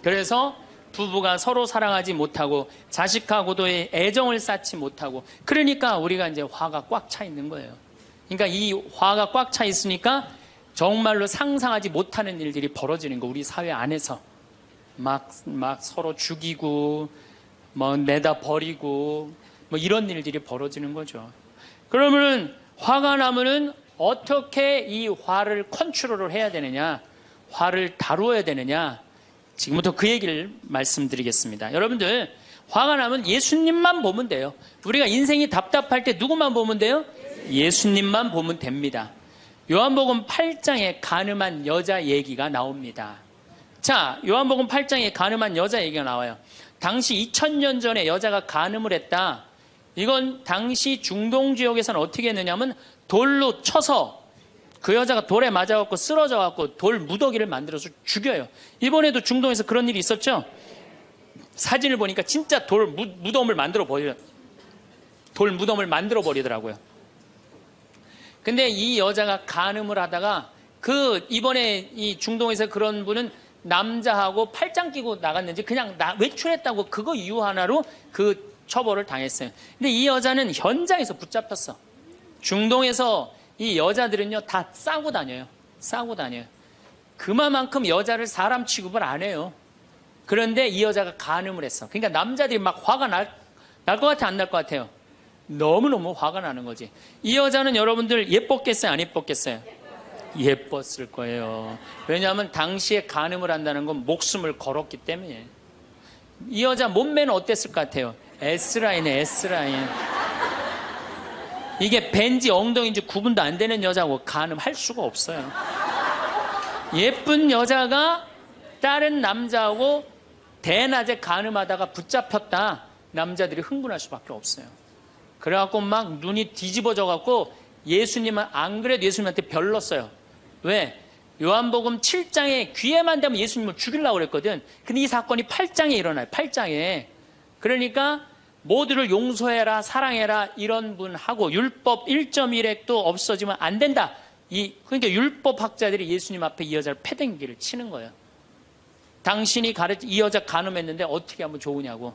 그래서 부부가 서로 사랑하지 못하고 자식하고도의 애정을 쌓지 못하고, 그러니까 우리가 이제 화가 꽉 차 있는 거예요. 그러니까 이 화가 꽉 차 있으니까 정말로 상상하지 못하는 일들이 벌어지는 거. 우리 사회 안에서 막 서로 죽이고 뭐 내다 버리고 뭐 이런 일들이 벌어지는 거죠. 그러면은 화가 나면은 어떻게 이 화를 컨트롤을 해야 되느냐, 화를 다루어야 되느냐, 지금부터 그 얘기를 말씀드리겠습니다. 여러분들, 화가 나면 예수님만 보면 돼요. 우리가 인생이 답답할 때 누구만 보면 돼요? 예수님만 보면 됩니다. 요한복음 8장에 간음한 여자 얘기가 나옵니다. 자, 요한복음 8장에 간음한 여자 얘기가 나와요. 당시 2000년 전에 여자가 간음을 했다. 이건 당시 중동 지역에서는 어떻게 했느냐면 돌로 쳐서 그 여자가 돌에 맞아갖고 쓰러져갖고 돌 무더기를 만들어서 죽여요. 이번에도 중동에서 그런 일이 있었죠? 사진을 보니까 진짜 돌 무덤을 만들어 버려요. 돌 무덤을 만들어 버리더라고요. 근데 이 여자가 간음을 하다가 이번에 이 중동에서 그런 분은 남자하고 팔짱 끼고 나갔는지 그냥 외출했다고 그거 이유 하나로 그 처벌을 당했어요. 근데 이 여자는 현장에서 붙잡혔어. 중동에서 이 여자들은요 다 싸고 다녀요. 싸고 다녀요. 그만큼 여자를 사람 취급을 안 해요. 그런데 이 여자가 간음을 했어. 그러니까 남자들이 막 화가 날 것 같아, 안 날 것 같아요? 너무너무 화가 나는 거지. 이 여자는 여러분들 예뻤겠어요, 안 예뻤겠어요? 예뻤을 거예요. 왜냐하면 당시에 간음을 한다는 건 목숨을 걸었기 때문에. 이 여자 몸매는 어땠을 것 같아요? S라인에 S라인. 이게 벤지 엉덩이인지 구분도 안 되는 여자고 간음할 수가 없어요. 예쁜 여자가 다른 남자하고 대낮에 간음하다가 붙잡혔다. 남자들이 흥분할 수밖에 없어요. 그래갖고 막 눈이 뒤집어져 갖고 예수님은 안 그래도 예수님한테 별렀어요. 왜? 요한복음 7장에 귀에만 대면 예수님을 죽이려고 그랬거든. 근데 이 사건이 8장에 일어나요. 8장에. 그러니까 모두를 용서해라, 사랑해라 이런 분하고 율법 1.1핵도 없어지면 안 된다. 그러니까 율법학자들이 예수님 앞에 이 여자를 패댕기를 치는 거예요. 당신이 이 여자 간음했는데 어떻게 하면 좋으냐고.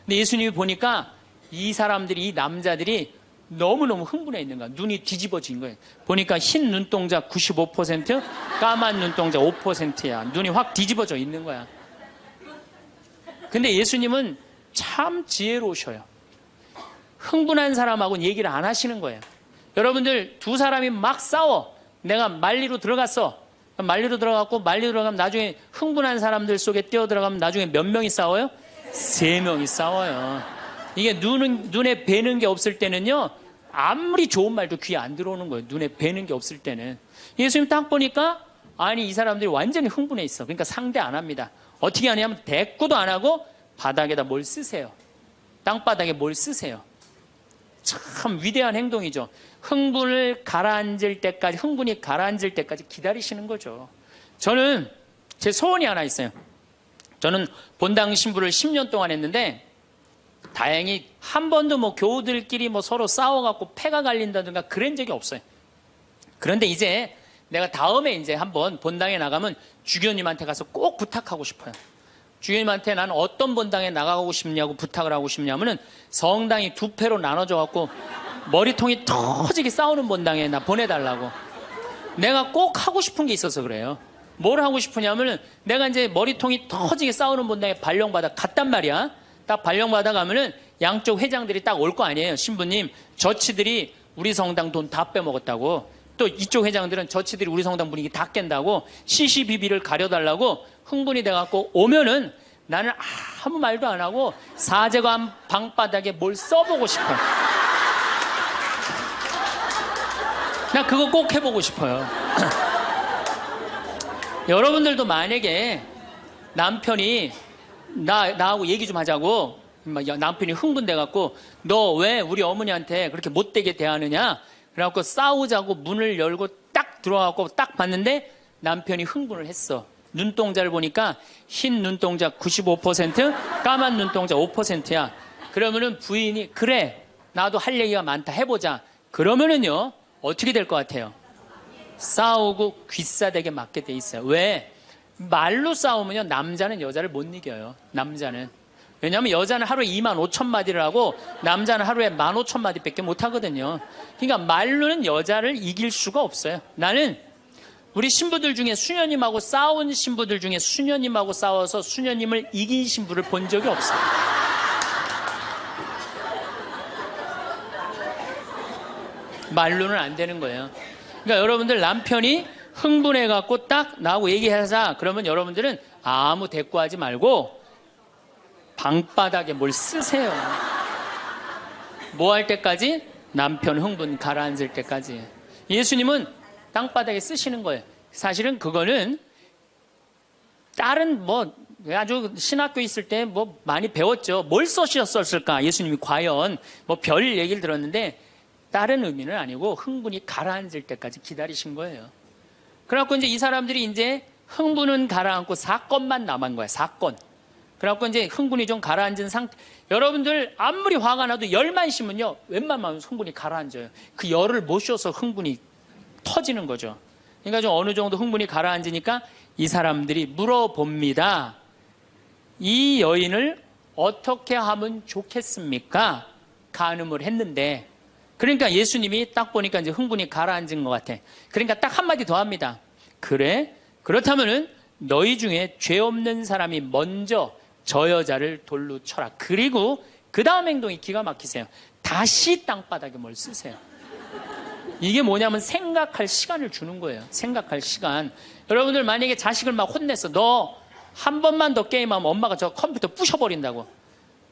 근데 예수님이 보니까 이 사람들이, 이 남자들이 너무너무 흥분해 있는 거야. 눈이 뒤집어진 거예요. 보니까 흰 눈동자 95%, 까만 눈동자 5%야. 눈이 확 뒤집어져 있는 거야. 근데 예수님은 참 지혜로우셔요. 흥분한 사람하고는 얘기를 안 하시는 거예요. 여러분들 두 사람이 막 싸워. 내가 말리로 들어갔어. 말리로 들어갔고 말리로 들어가면 나중에 흥분한 사람들 속에 뛰어들어가면 나중에 몇 명이 싸워요? 3명이 싸워요. 이게 눈에 뵈는 게 없을 때는요, 아무리 좋은 말도 귀에 안 들어오는 거예요. 눈에 뵈는 게 없을 때는. 예수님 딱 보니까 아니 이 사람들이 완전히 흥분해 있어. 그러니까 상대 안 합니다. 어떻게 하냐면 대꾸도 안 하고 바닥에다 뭘 쓰세요. 땅바닥에 뭘 쓰세요. 참 위대한 행동이죠. 흥분이 가라앉을 때까지 기다리시는 거죠. 저는 제 소원이 하나 있어요. 저는 본당 신부를 10년 동안 했는데 다행히 한 번도 뭐 교우들끼리 뭐 서로 싸워갖고 패가 갈린다든가 그런 적이 없어요. 그런데 이제 내가 다음에 이제 한번 본당에 나가면 주교님한테 가서 꼭 부탁하고 싶어요. 주교님한테 나는 어떤 본당에 나가고 싶냐고 부탁을 하고 싶냐면은 성당이 두 패로 나눠져 갖고 머리통이 터지게 싸우는 본당에 나 보내달라고. 내가 꼭 하고 싶은 게 있어서 그래요. 뭘 하고 싶으냐면은 내가 이제 머리통이 터지게 싸우는 본당에 발령받아 갔단 말이야. 딱 발령받아 가면은 양쪽 회장들이 딱 올 거 아니에요. 신부님, 저치들이 우리 성당 돈 다 빼먹었다고. 또 이쪽 회장들은 저치들이 우리 성당 분위기 다 깬다고 CCBB를 가려달라고 흥분이 돼갖고 오면은 나는 아무 말도 안 하고 사제관 방바닥에 뭘 써보고 싶어요. 나 그거 꼭 해보고 싶어요. 여러분들도 만약에 남편이 나하고 얘기 좀 하자고 남편이 흥분돼갖고 너 왜 우리 어머니한테 그렇게 못되게 대하느냐 그래갖고 싸우자고 문을 열고 딱 들어와갖고 딱 봤는데 남편이 흥분을 했어. 눈동자를 보니까 흰 눈동자 95%, 까만 눈동자 5%야. 그러면은 부인이 그래 나도 할 얘기가 많다 해보자. 그러면은요 어떻게 될 것 같아요? 싸우고 귀싸대게 맞게 돼 있어요. 왜? 말로 싸우면요 남자는 여자를 못 이겨요. 남자는. 왜냐하면 여자는 하루에 25,000마디를 하고 남자는 하루에 15,000마디밖에 못 하거든요. 그러니까 말로는 여자를 이길 수가 없어요. 나는 우리 신부들 중에 수녀님하고 싸운 신부들 중에 수녀님하고 싸워서 수녀님을 이긴 신부를 본 적이 없어요. 말로는 안 되는 거예요. 그러니까 여러분들 남편이 흥분해갖고 딱 나하고 얘기하자 그러면 여러분들은 아무 대꾸하지 말고 방바닥에 뭘 쓰세요. 뭐 할 때까지? 남편 흥분 가라앉을 때까지. 예수님은 땅바닥에 쓰시는 거예요. 사실은 그거는 다른 뭐 아주 신학교 있을 때 뭐 많이 배웠죠. 뭘 써셨을까? 예수님이 과연 뭐 별 얘기를 들었는데 다른 의미는 아니고 흥분이 가라앉을 때까지 기다리신 거예요. 그래갖고 이제 이 사람들이 이제 흥분은 가라앉고 사건만 남은 거야. 사건. 그래갖고 이제 흥분이 좀 가라앉은 상태. 여러분들 아무리 화가 나도 열만 쉬면요 웬만하면 흥분이 가라앉아요. 그 열을 못 쉬어서 흥분이 터지는 거죠. 그러니까 좀 어느 정도 흥분이 가라앉으니까 이 사람들이 물어봅니다. 이 여인을 어떻게 하면 좋겠습니까? 간음을 했는데. 그러니까 예수님이 딱 보니까 이제 흥분이 가라앉은 것 같아. 그러니까 딱 한마디 더 합니다. 그래? 그렇다면은 너희 중에 죄 없는 사람이 먼저 저 여자를 돌로 쳐라. 그리고 그 다음 행동이 기가 막히세요. 다시 땅바닥에 뭘 쓰세요. 이게 뭐냐면 생각할 시간을 주는 거예요. 생각할 시간. 여러분들 만약에 자식을 막 혼냈어. 너 한 번만 더 게임하면 엄마가 저 컴퓨터 부셔버린다고.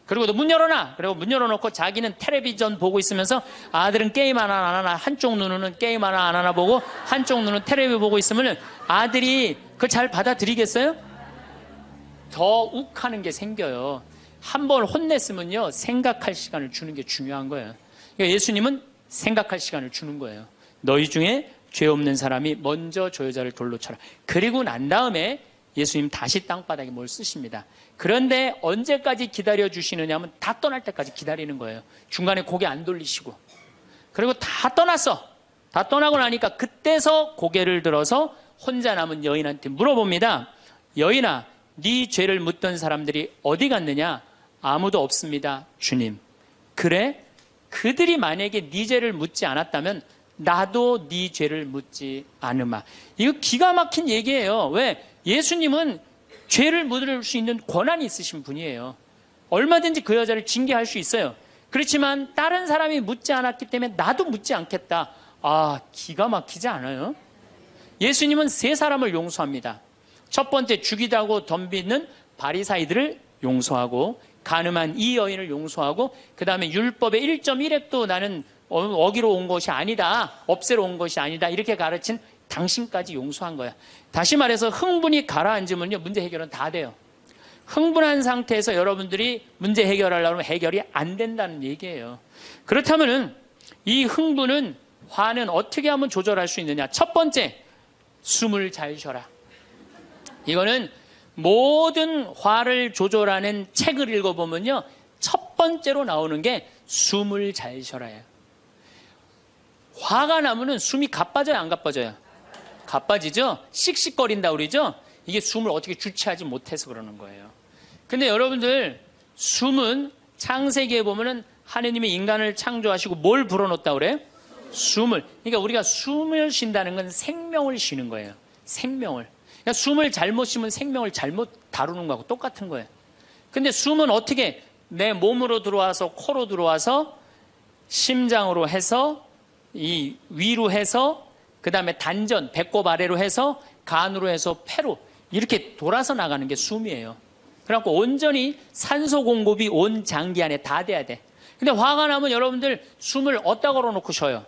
그리고 너 문 열어놔. 그리고 문 열어놓고 자기는 텔레비전 보고 있으면서 아들은 게임 하나 안 하나, 한쪽 눈으로는 게임 하나 안 하나 보고 한쪽 눈은 텔레비 보고 있으면 아들이 그걸 잘 받아들이겠어요? 더 욱하는 게 생겨요. 한 번 혼냈으면요, 생각할 시간을 주는 게 중요한 거예요. 그러니까 예수님은 생각할 시간을 주는 거예요. 너희 중에 죄 없는 사람이 먼저 저 여자를 돌로 쳐라. 그리고 난 다음에 예수님 다시 땅바닥에 뭘 쓰십니다. 그런데 언제까지 기다려주시느냐 하면 다 떠날 때까지 기다리는 거예요. 중간에 고개 안 돌리시고. 그리고 다 떠났어. 다 떠나고 나니까 그때서 고개를 들어서 혼자 남은 여인한테 물어봅니다. 여인아, 네 죄를 묻던 사람들이 어디 갔느냐? 아무도 없습니다, 주님. 그래? 그들이 만약에 네 죄를 묻지 않았다면 나도 네 죄를 묻지 않으마. 이거 기가 막힌 얘기예요. 왜? 예수님은 죄를 묻을 수 있는 권한이 있으신 분이에요. 얼마든지 그 여자를 징계할 수 있어요. 그렇지만 다른 사람이 묻지 않았기 때문에 나도 묻지 않겠다. 아, 기가 막히지 않아요? 예수님은 세 사람을 용서합니다. 첫 번째, 죽이다고 덤비는 바리사이들을 용서하고, 간음한 이 여인을 용서하고, 그 다음에 율법의 1.1획도 나는 어기로 온 것이 아니다, 없애러 온 것이 아니다, 이렇게 가르친 당신까지 용서한 거야. 다시 말해서 흥분이 가라앉으면요, 문제 해결은 다 돼요. 흥분한 상태에서 여러분들이 문제 해결하려고 하면 해결이 안 된다는 얘기예요. 그렇다면은 이 흥분은, 화는 어떻게 하면 조절할 수 있느냐? 첫 번째, 숨을 잘 쉬어라. 이거는 모든 화를 조절하는 책을 읽어보면요, 첫 번째로 나오는 게 숨을 잘 쉬어라예요. 화가 나면은 숨이 가빠져요, 안 가빠져요? 가빠지죠? 씩씩거린다 그러죠? 이게 숨을 어떻게 주체하지 못해서 그러는 거예요. 근데 여러분들, 숨은 창세기에 보면은 하느님이 인간을 창조하시고 뭘 불어넣었다 그래요? 숨을. 그러니까 우리가 숨을 쉰다는 건 생명을 쉬는 거예요. 생명을. 그러니까 숨을 잘못 쉬면 생명을 잘못 다루는 거하고 똑같은 거예요. 근데 숨은 어떻게 내 몸으로 들어와서 코로 들어와서 심장으로 해서 이 위로 해서 그 다음에 단전, 배꼽 아래로 해서 간으로 해서 폐로 이렇게 돌아서 나가는 게 숨이에요. 그래갖고 온전히 산소 공급이 온 장기 안에 다 돼야 돼. 근데 화가 나면 여러분들 숨을 어디다 걸어놓고 쉬어요?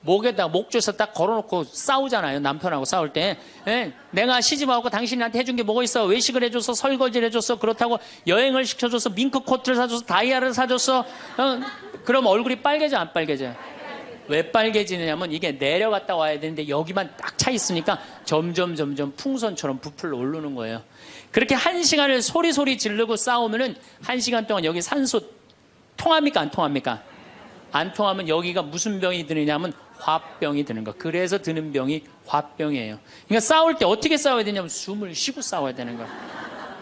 목에다, 목조에서 딱 걸어놓고 싸우잖아요. 남편하고 싸울 때. 예, 내가 시집와서 당신한테 해준 게 뭐가 있어? 외식을 해줘서, 설거지를 해줬어, 그렇다고 여행을 시켜줘서, 밍크 코트를 사줘서, 다이아를 사줬어. 그럼 얼굴이 빨개져, 안 빨개져요? 왜 빨개지느냐면 이게 내려갔다 와야 되는데 여기만 딱 차 있으니까 점점 풍선처럼 부풀러 오르는 거예요. 그렇게 1시간을 소리 지르고 싸우면은 1시간 동안 여기 산소 통합니까, 안 통합니까? 안 통하면 여기가 무슨 병이 드느냐면 화병이 드는 거. 그래서 드는 병이 화병이에요. 그러니까 싸울 때 어떻게 싸워야 되냐면 숨을 쉬고 싸워야 되는 거예요.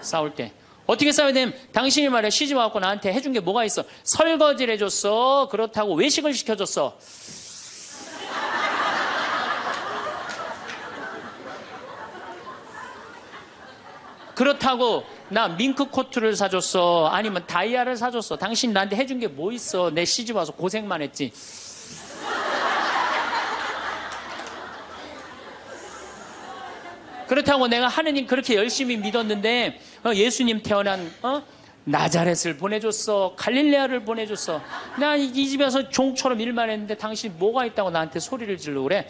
싸울 때 어떻게 싸워야 되냐면, 당신이 말이야, 시집 와갖고 나한테 해준 게 뭐가 있어? 설거지를 해줬어, 그렇다고 외식을 시켜줬어. 그렇다고 나 밍크 코트를 사줬어, 아니면 다이아를 사줬어. 당신 나한테 해준 게 뭐 있어? 내 시집 와서 고생만 했지. 그렇다고 내가 하느님 그렇게 열심히 믿었는데 예수님 태어난 나자렛을 보내줬어, 갈릴레아를 보내줬어. 나 이 집에서 종처럼 일만 했는데 당신 뭐가 있다고 나한테 소리를 지르고 그래?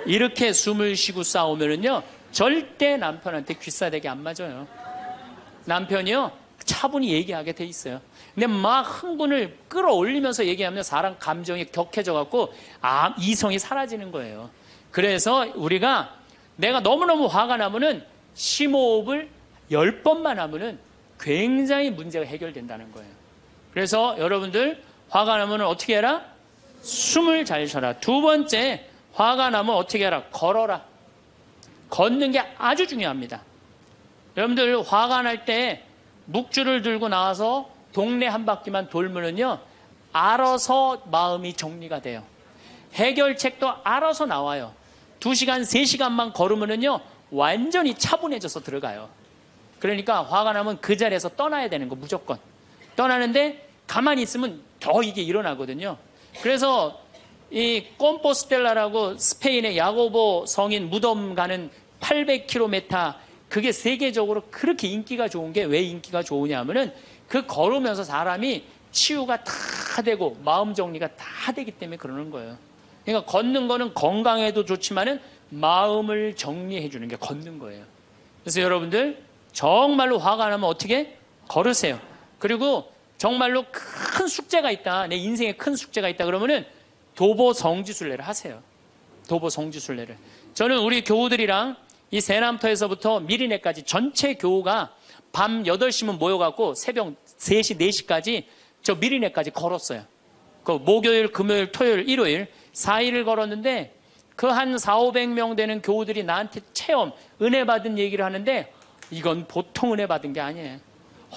이렇게 숨을 쉬고 싸우면은요, 절대 남편한테 귀싸대기 안 맞아요. 남편이요, 차분히 얘기하게 돼 있어요. 근데 막 흥분을 끌어올리면서 얘기하면 사람 감정이 격해져갖고 이성이 사라지는 거예요. 그래서 우리가, 내가 너무너무 화가 나면은 심호흡을 10번만 하면은 굉장히 문제가 해결된다는 거예요. 그래서 여러분들, 화가 나면은 어떻게 해라? 숨을 잘 쉬어라. 두 번째, 화가 나면 어떻게 해라? 걸어라. 걷는 게 아주 중요합니다. 여러분들 화가 날 때 묵주를 들고 나와서 동네 한 바퀴만 돌면은요, 알아서 마음이 정리가 돼요. 해결책도 알아서 나와요. 2시간, 3시간만 걸으면은요, 완전히 차분해져서 들어가요. 그러니까 화가 나면 그 자리에서 떠나야 되는 거, 무조건. 떠나는데 가만히 있으면 더 이게 일어나거든요. 그래서 이 꼼포스텔라라고 스페인의 야고보 성인 무덤 가는 800km, 그게 세계적으로 그렇게 인기가 좋은 게 왜 인기가 좋으냐 하면은 그 걸으면서 사람이 치유가 다 되고 마음 정리가 다 되기 때문에 그러는 거예요. 그러니까 걷는 거는 건강에도 좋지만은 마음을 정리해 주는 게 걷는 거예요. 그래서 여러분들 정말로 화가 나면 어떻게? 걸으세요. 그리고 정말로 큰 숙제가 있다, 내 인생에 큰 숙제가 있다 그러면은 도보 성지순례를 하세요. 도보 성지순례를. 저는 우리 교우들이랑 이 세남터에서부터 미리네까지 전체 교우가 밤 8시면 모여갖고 새벽 3시, 4시까지 저 미리네까지 걸었어요. 그 목요일, 금요일, 토요일, 일요일 4일을 걸었는데 그 한 400~500명 되는 교우들이 나한테 체험, 은혜 받은 얘기를 하는데 이건 보통 은혜 받은 게 아니에요.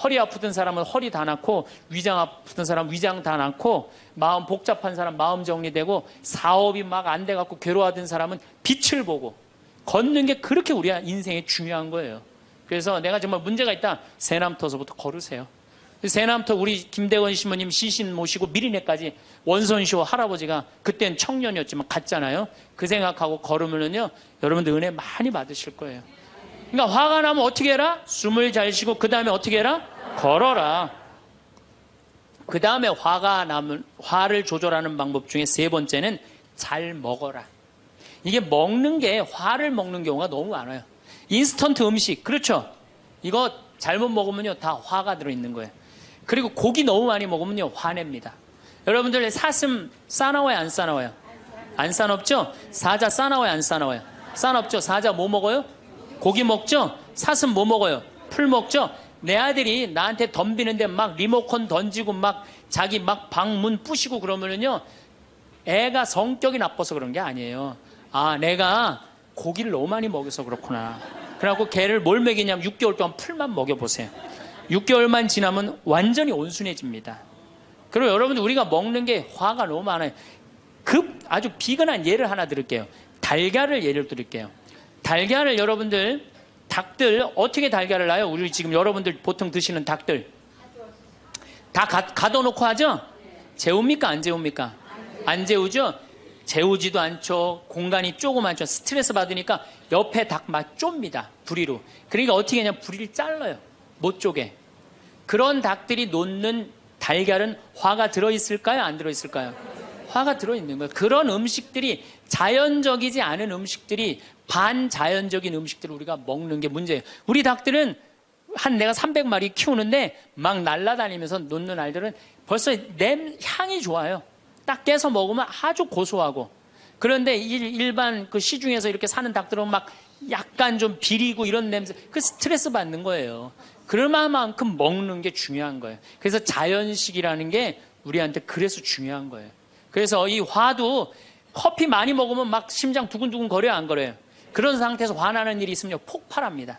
허리 아프던 사람은 허리 다 낫고, 위장 아프던 사람은 위장 다 낫고, 마음 복잡한 사람 마음 정리되고, 사업이 막 안 돼갖고 괴로워하던 사람은 빛을 보고, 걷는 게 그렇게 우리 인생에 중요한 거예요. 그래서 내가 정말 문제가 있다, 세남터서부터 걸으세요. 세남터 우리 김대건 신부님 시신 모시고 미리네까지 원선시호 할아버지가 그땐 청년이었지만 갔잖아요. 그 생각하고 걸으면은요, 여러분들 은혜 많이 받으실 거예요. 그러니까 화가 나면 어떻게 해라? 숨을 잘 쉬고 그 다음에 어떻게 해라? 걸어라. 그 다음에 화가 나면 화를 조절하는 방법 중에 세 번째는 잘 먹어라. 이게 먹는 게 화를 먹는 경우가 너무 많아요. 인스턴트 음식, 그렇죠? 이거 잘못 먹으면요 다 화가 들어있는 거예요. 그리고 고기 너무 많이 먹으면요 화냅니다. 여러분들 사슴 싸나워요, 안 싸나워요? 안 싸납죠? 사자 싸나워요, 안 싸나워요? 싸납죠? 사자 뭐 먹어요? 고기 먹죠? 사슴 뭐 먹어요? 풀 먹죠? 내 아들이 나한테 덤비는데 막 리모컨 던지고 막 자기 막 방문 부시고 그러면은요, 애가 성격이 나빠서 그런 게 아니에요. 아, 내가 고기를 너무 많이 먹여서 그렇구나. 그래갖고 걔를 뭘 먹이냐면 6개월 동안 풀만 먹여보세요. 6개월만 지나면 완전히 온순해집니다. 그리고 여러분들 우리가 먹는 게 화가 너무 많아요. 아주 비근한 예를 하나 드릴게요. 달걀을 예를 드릴게요. 달걀을 여러분들, 닭들 어떻게 달걀을 놔요? 우리 지금 여러분들 보통 드시는 닭들 다 가둬놓고 하죠? 재웁니까? 안 재웁니까? 안 재우죠? 재우지도 않죠. 공간이 조그맣죠. 스트레스 받으니까 옆에 닭 막 좁니다. 부리로. 그러니까 어떻게 하냐면 부리를 잘라요. 못 쪼개. 그런 닭들이 놓는 달걀은 화가 들어있을까요? 안 들어있을까요? 화가 들어있는 거예요. 그런 음식들이, 자연적이지 않은 음식들이, 반자연적인 음식들을 우리가 먹는 게 문제예요. 우리 닭들은 내가 300마리 키우는데 막 날아다니면서 놓는 알들은 벌써 향이 좋아요. 딱 깨서 먹으면 아주 고소하고. 그런데 일반 그 시중에서 이렇게 사는 닭들은 막 약간 좀 비리고 이런 냄새, 그 스트레스 받는 거예요. 그럴 만큼 먹는 게 중요한 거예요. 그래서 자연식이라는 게 우리한테 그래서 중요한 거예요. 그래서 이 화도 커피 많이 먹으면 막 심장 두근두근 거려요, 안 거려요? 그런 상태에서 화나는 일이 있으면 폭발합니다.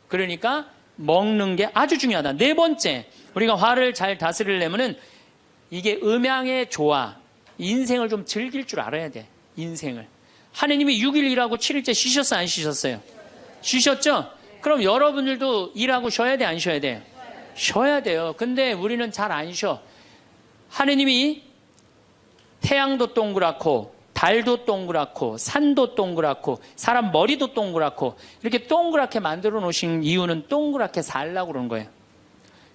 그러니까 먹는 게 아주 중요하다. 네 번째, 우리가 화를 잘 다스리려면은 이게 음양의 조화, 인생을 좀 즐길 줄 알아야 돼. 인생을. 하느님이 6일 일하고 7일째 쉬셨어요, 안 쉬셨어요? 쉬셨죠? 그럼 여러분들도 일하고 쉬어야 돼, 안 쉬어야 돼요? 쉬어야 돼요. 근데 우리는 잘 안 쉬어. 하느님이 태양도 동그랗고 달도 동그랗고 산도 동그랗고 사람 머리도 동그랗고 이렇게 동그랗게 만들어 놓으신 이유는 동그랗게 살라고 그런 거예요.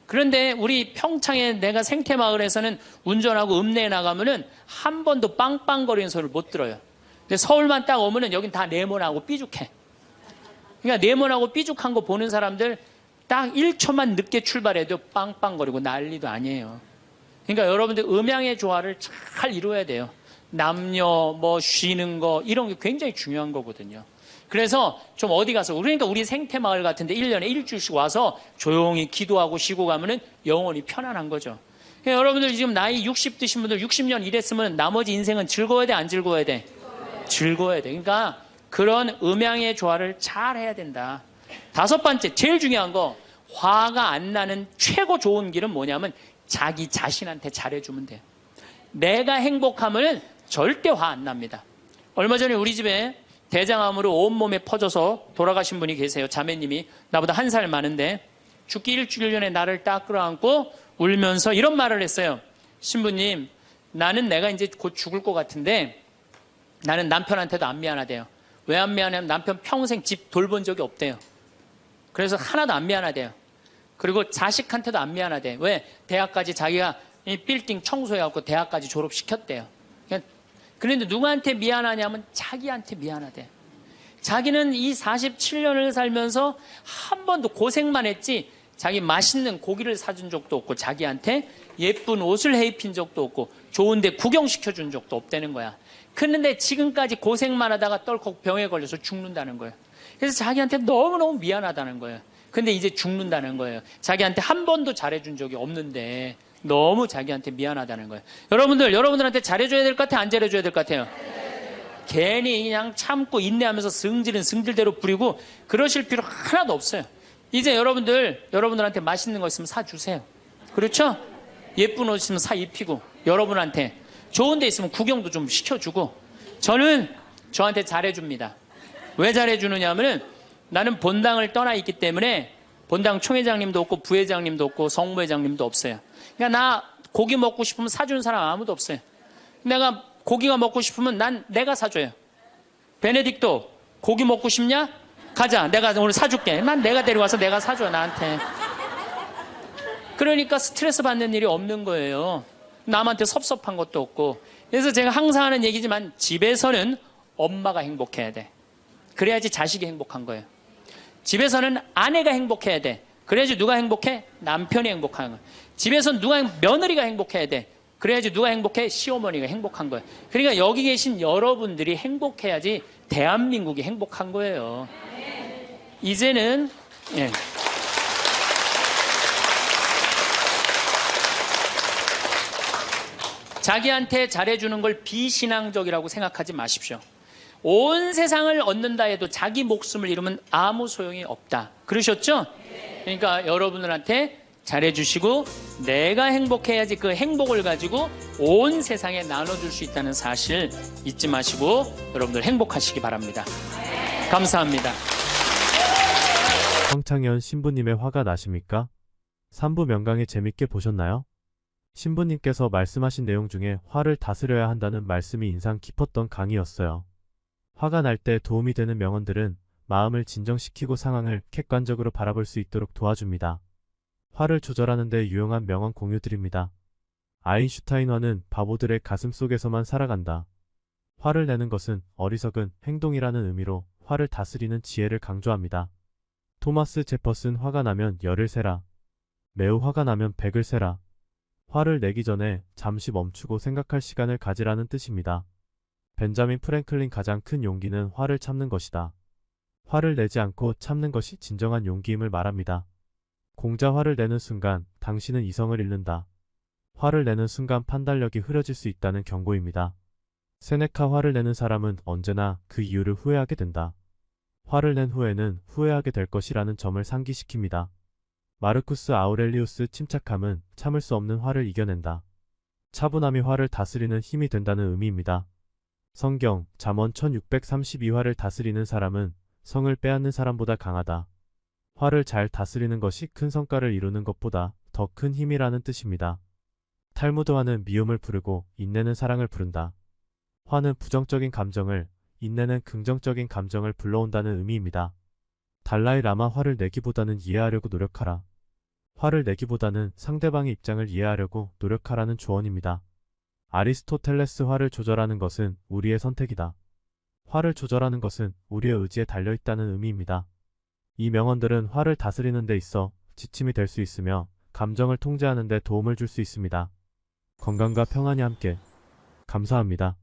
그런데 우리 평창에 내가 생태마을에서는 운전하고 읍내에 나가면은 한 번도 빵빵거리는 소리를 못 들어요. 근데 서울만 딱 오면은 여긴 다 네모나고 삐죽해. 그러니까 네모나고 삐죽한 거 보는 사람들 딱 1초만 늦게 출발해도 빵빵거리고 난리도 아니에요. 그러니까 여러분들 음양의 조화를 잘 이루어야 돼요. 남녀 뭐 쉬는 거 이런 게 굉장히 중요한 거거든요. 그래서 좀 어디 가서, 그러니까 우리 생태마을 같은데 1년에 일주일씩 와서 조용히 기도하고 쉬고 가면은 영혼이 편안한 거죠. 그러니까 여러분들 지금 나이 60 드신 분들 60년 일했으면 나머지 인생은 즐거워야 돼, 안 즐거워야 돼? 즐거워야 돼. 그러니까 그런 음양의 조화를 잘 해야 된다. 다섯 번째, 제일 중요한 거, 화가 안 나는 최고 좋은 길은 뭐냐면 자기 자신한테 잘해주면 돼요. 내가 행복하면 절대 화 안 납니다. 얼마 전에 우리 집에 대장암으로 온몸에 퍼져서 돌아가신 분이 계세요. 자매님이 나보다 1살 많은데 죽기 일주일 전에 나를 딱 끌어안고 울면서 이런 말을 했어요. 신부님, 나는 내가 이제 곧 죽을 것 같은데 나는 남편한테도 안 미안하대요. 왜 안 미안하냐면 남편 평생 집 돌본 적이 없대요. 그래서 하나도 안 미안하대요. 그리고 자식한테도 안 미안하대요. 왜? 대학까지 자기가 이 빌딩 청소해갖고 대학까지 졸업시켰대요. 그런데 누구한테 미안하냐면 자기한테 미안하대. 자기는 이 47년을 살면서 한 번도 고생만 했지 자기 맛있는 고기를 사준 적도 없고 자기한테 예쁜 옷을 해입힌 적도 없고 좋은데 구경시켜준 적도 없다는 거야. 그런데 지금까지 고생만 하다가 떨컥 병에 걸려서 죽는다는 거예요. 그래서 자기한테 너무너무 미안하다는 거예요. 근데 이제 죽는다는 거예요. 자기한테 한 번도 잘해준 적이 없는데 너무 자기한테 미안하다는 거예요. 여러분들한테 잘해줘야 될 것 같아요? 안 잘해줘야 될 것 같아요? 괜히 그냥 참고 인내하면서 승질은 승질대로 부리고 그러실 필요 하나도 없어요. 이제 여러분들한테 맛있는 거 있으면 사주세요. 그렇죠? 예쁜 옷 있으면 사 입히고 여러분한테 좋은 데 있으면 구경도 좀 시켜주고 저한테 잘해줍니다. 왜 잘해주느냐 하면은 나는 본당을 떠나 있기 때문에 본당 총회장님도 없고 부회장님도 없고 성무회장님도 없어요. 그러니까 나 고기 먹고 싶으면 사주는 사람 아무도 없어요. 내가 고기가 먹고 싶으면 내가 사줘요. 베네딕토 고기 먹고 싶냐? 가자. 내가 오늘 사줄게. 난 내가 데려와서 내가 사줘 나한테. 그러니까 스트레스 받는 일이 없는 거예요. 남한테 섭섭한 것도 없고. 그래서 제가 항상 하는 얘기지만 집에서는 엄마가 행복해야 돼. 그래야지 자식이 행복한 거예요. 집에서는 아내가 행복해야 돼. 그래야지 누가 행복해? 남편이 행복한 거예요. 집에서는 며느리가 행복해야 돼. 그래야지 누가 행복해? 시어머니가 행복한 거예요. 그러니까 여기 계신 여러분들이 행복해야지 대한민국이 행복한 거예요. 이제는 자기한테 잘해주는 걸 비신앙적이라고 생각하지 마십시오. 온 세상을 얻는다 해도 자기 목숨을 잃으면 아무 소용이 없다. 그러셨죠? 그러니까 여러분들한테 잘해주시고 내가 행복해야지 그 행복을 가지고 온 세상에 나눠줄 수 있다는 사실 잊지 마시고 여러분들 행복하시기 바랍니다. 감사합니다. 황창현 신부님의 화가 나십니까? 3부 명강의 재밌게 보셨나요? 신부님께서 말씀하신 내용 중에 화를 다스려야 한다는 말씀이 인상 깊었던 강의였어요. 화가 날 때 도움이 되는 명언들은 마음을 진정시키고 상황을 객관적으로 바라볼 수 있도록 도와줍니다. 화를 조절하는 데 유용한 명언 공유드립니다. 아인슈타인화는 바보들의 가슴 속에서만 살아간다. 화를 내는 것은 어리석은 행동이라는 의미로 화를 다스리는 지혜를 강조합니다. 토마스 제퍼슨 화가 나면 열을 세라. 매우 화가 나면 백을 세라. 화를 내기 전에 잠시 멈추고 생각할 시간을 가지라는 뜻입니다. 벤자민 프랭클린 가장 큰 용기는 화를 참는 것이다. 화를 내지 않고 참는 것이 진정한 용기임을 말합니다. 공자 화를 내는 순간 당신은 이성을 잃는다. 화를 내는 순간 판단력이 흐려질 수 있다는 경고입니다. 세네카 화를 내는 사람은 언제나 그 이유를 후회하게 된다. 화를 낸 후에는 후회하게 될 것이라는 점을 상기시킵니다. 마르쿠스 아우렐리우스 침착함은 참을 수 없는 화를 이겨낸다. 차분함이 화를 다스리는 힘이 된다는 의미입니다. 성경 잠언 1632화를 다스리는 사람은 성을 빼앗는 사람보다 강하다. 화를 잘 다스리는 것이 큰 성과를 이루는 것보다 더 큰 힘이라는 뜻입니다. 탈무드화는 미움을 부르고 인내는 사랑을 부른다. 화는 부정적인 감정을, 인내는 긍정적인 감정을 불러온다는 의미입니다. 달라이 라마 화를 내기보다는 이해하려고 노력하라. 화를 내기보다는 상대방의 입장을 이해하려고 노력하라는 조언입니다. 아리스토텔레스 화를 조절하는 것은 우리의 선택이다. 화를 조절하는 것은 우리의 의지에 달려있다는 의미입니다. 이 명언들은 화를 다스리는 데 있어 지침이 될 수 있으며 감정을 통제하는 데 도움을 줄 수 있습니다. 건강과 평안이 함께. 감사합니다.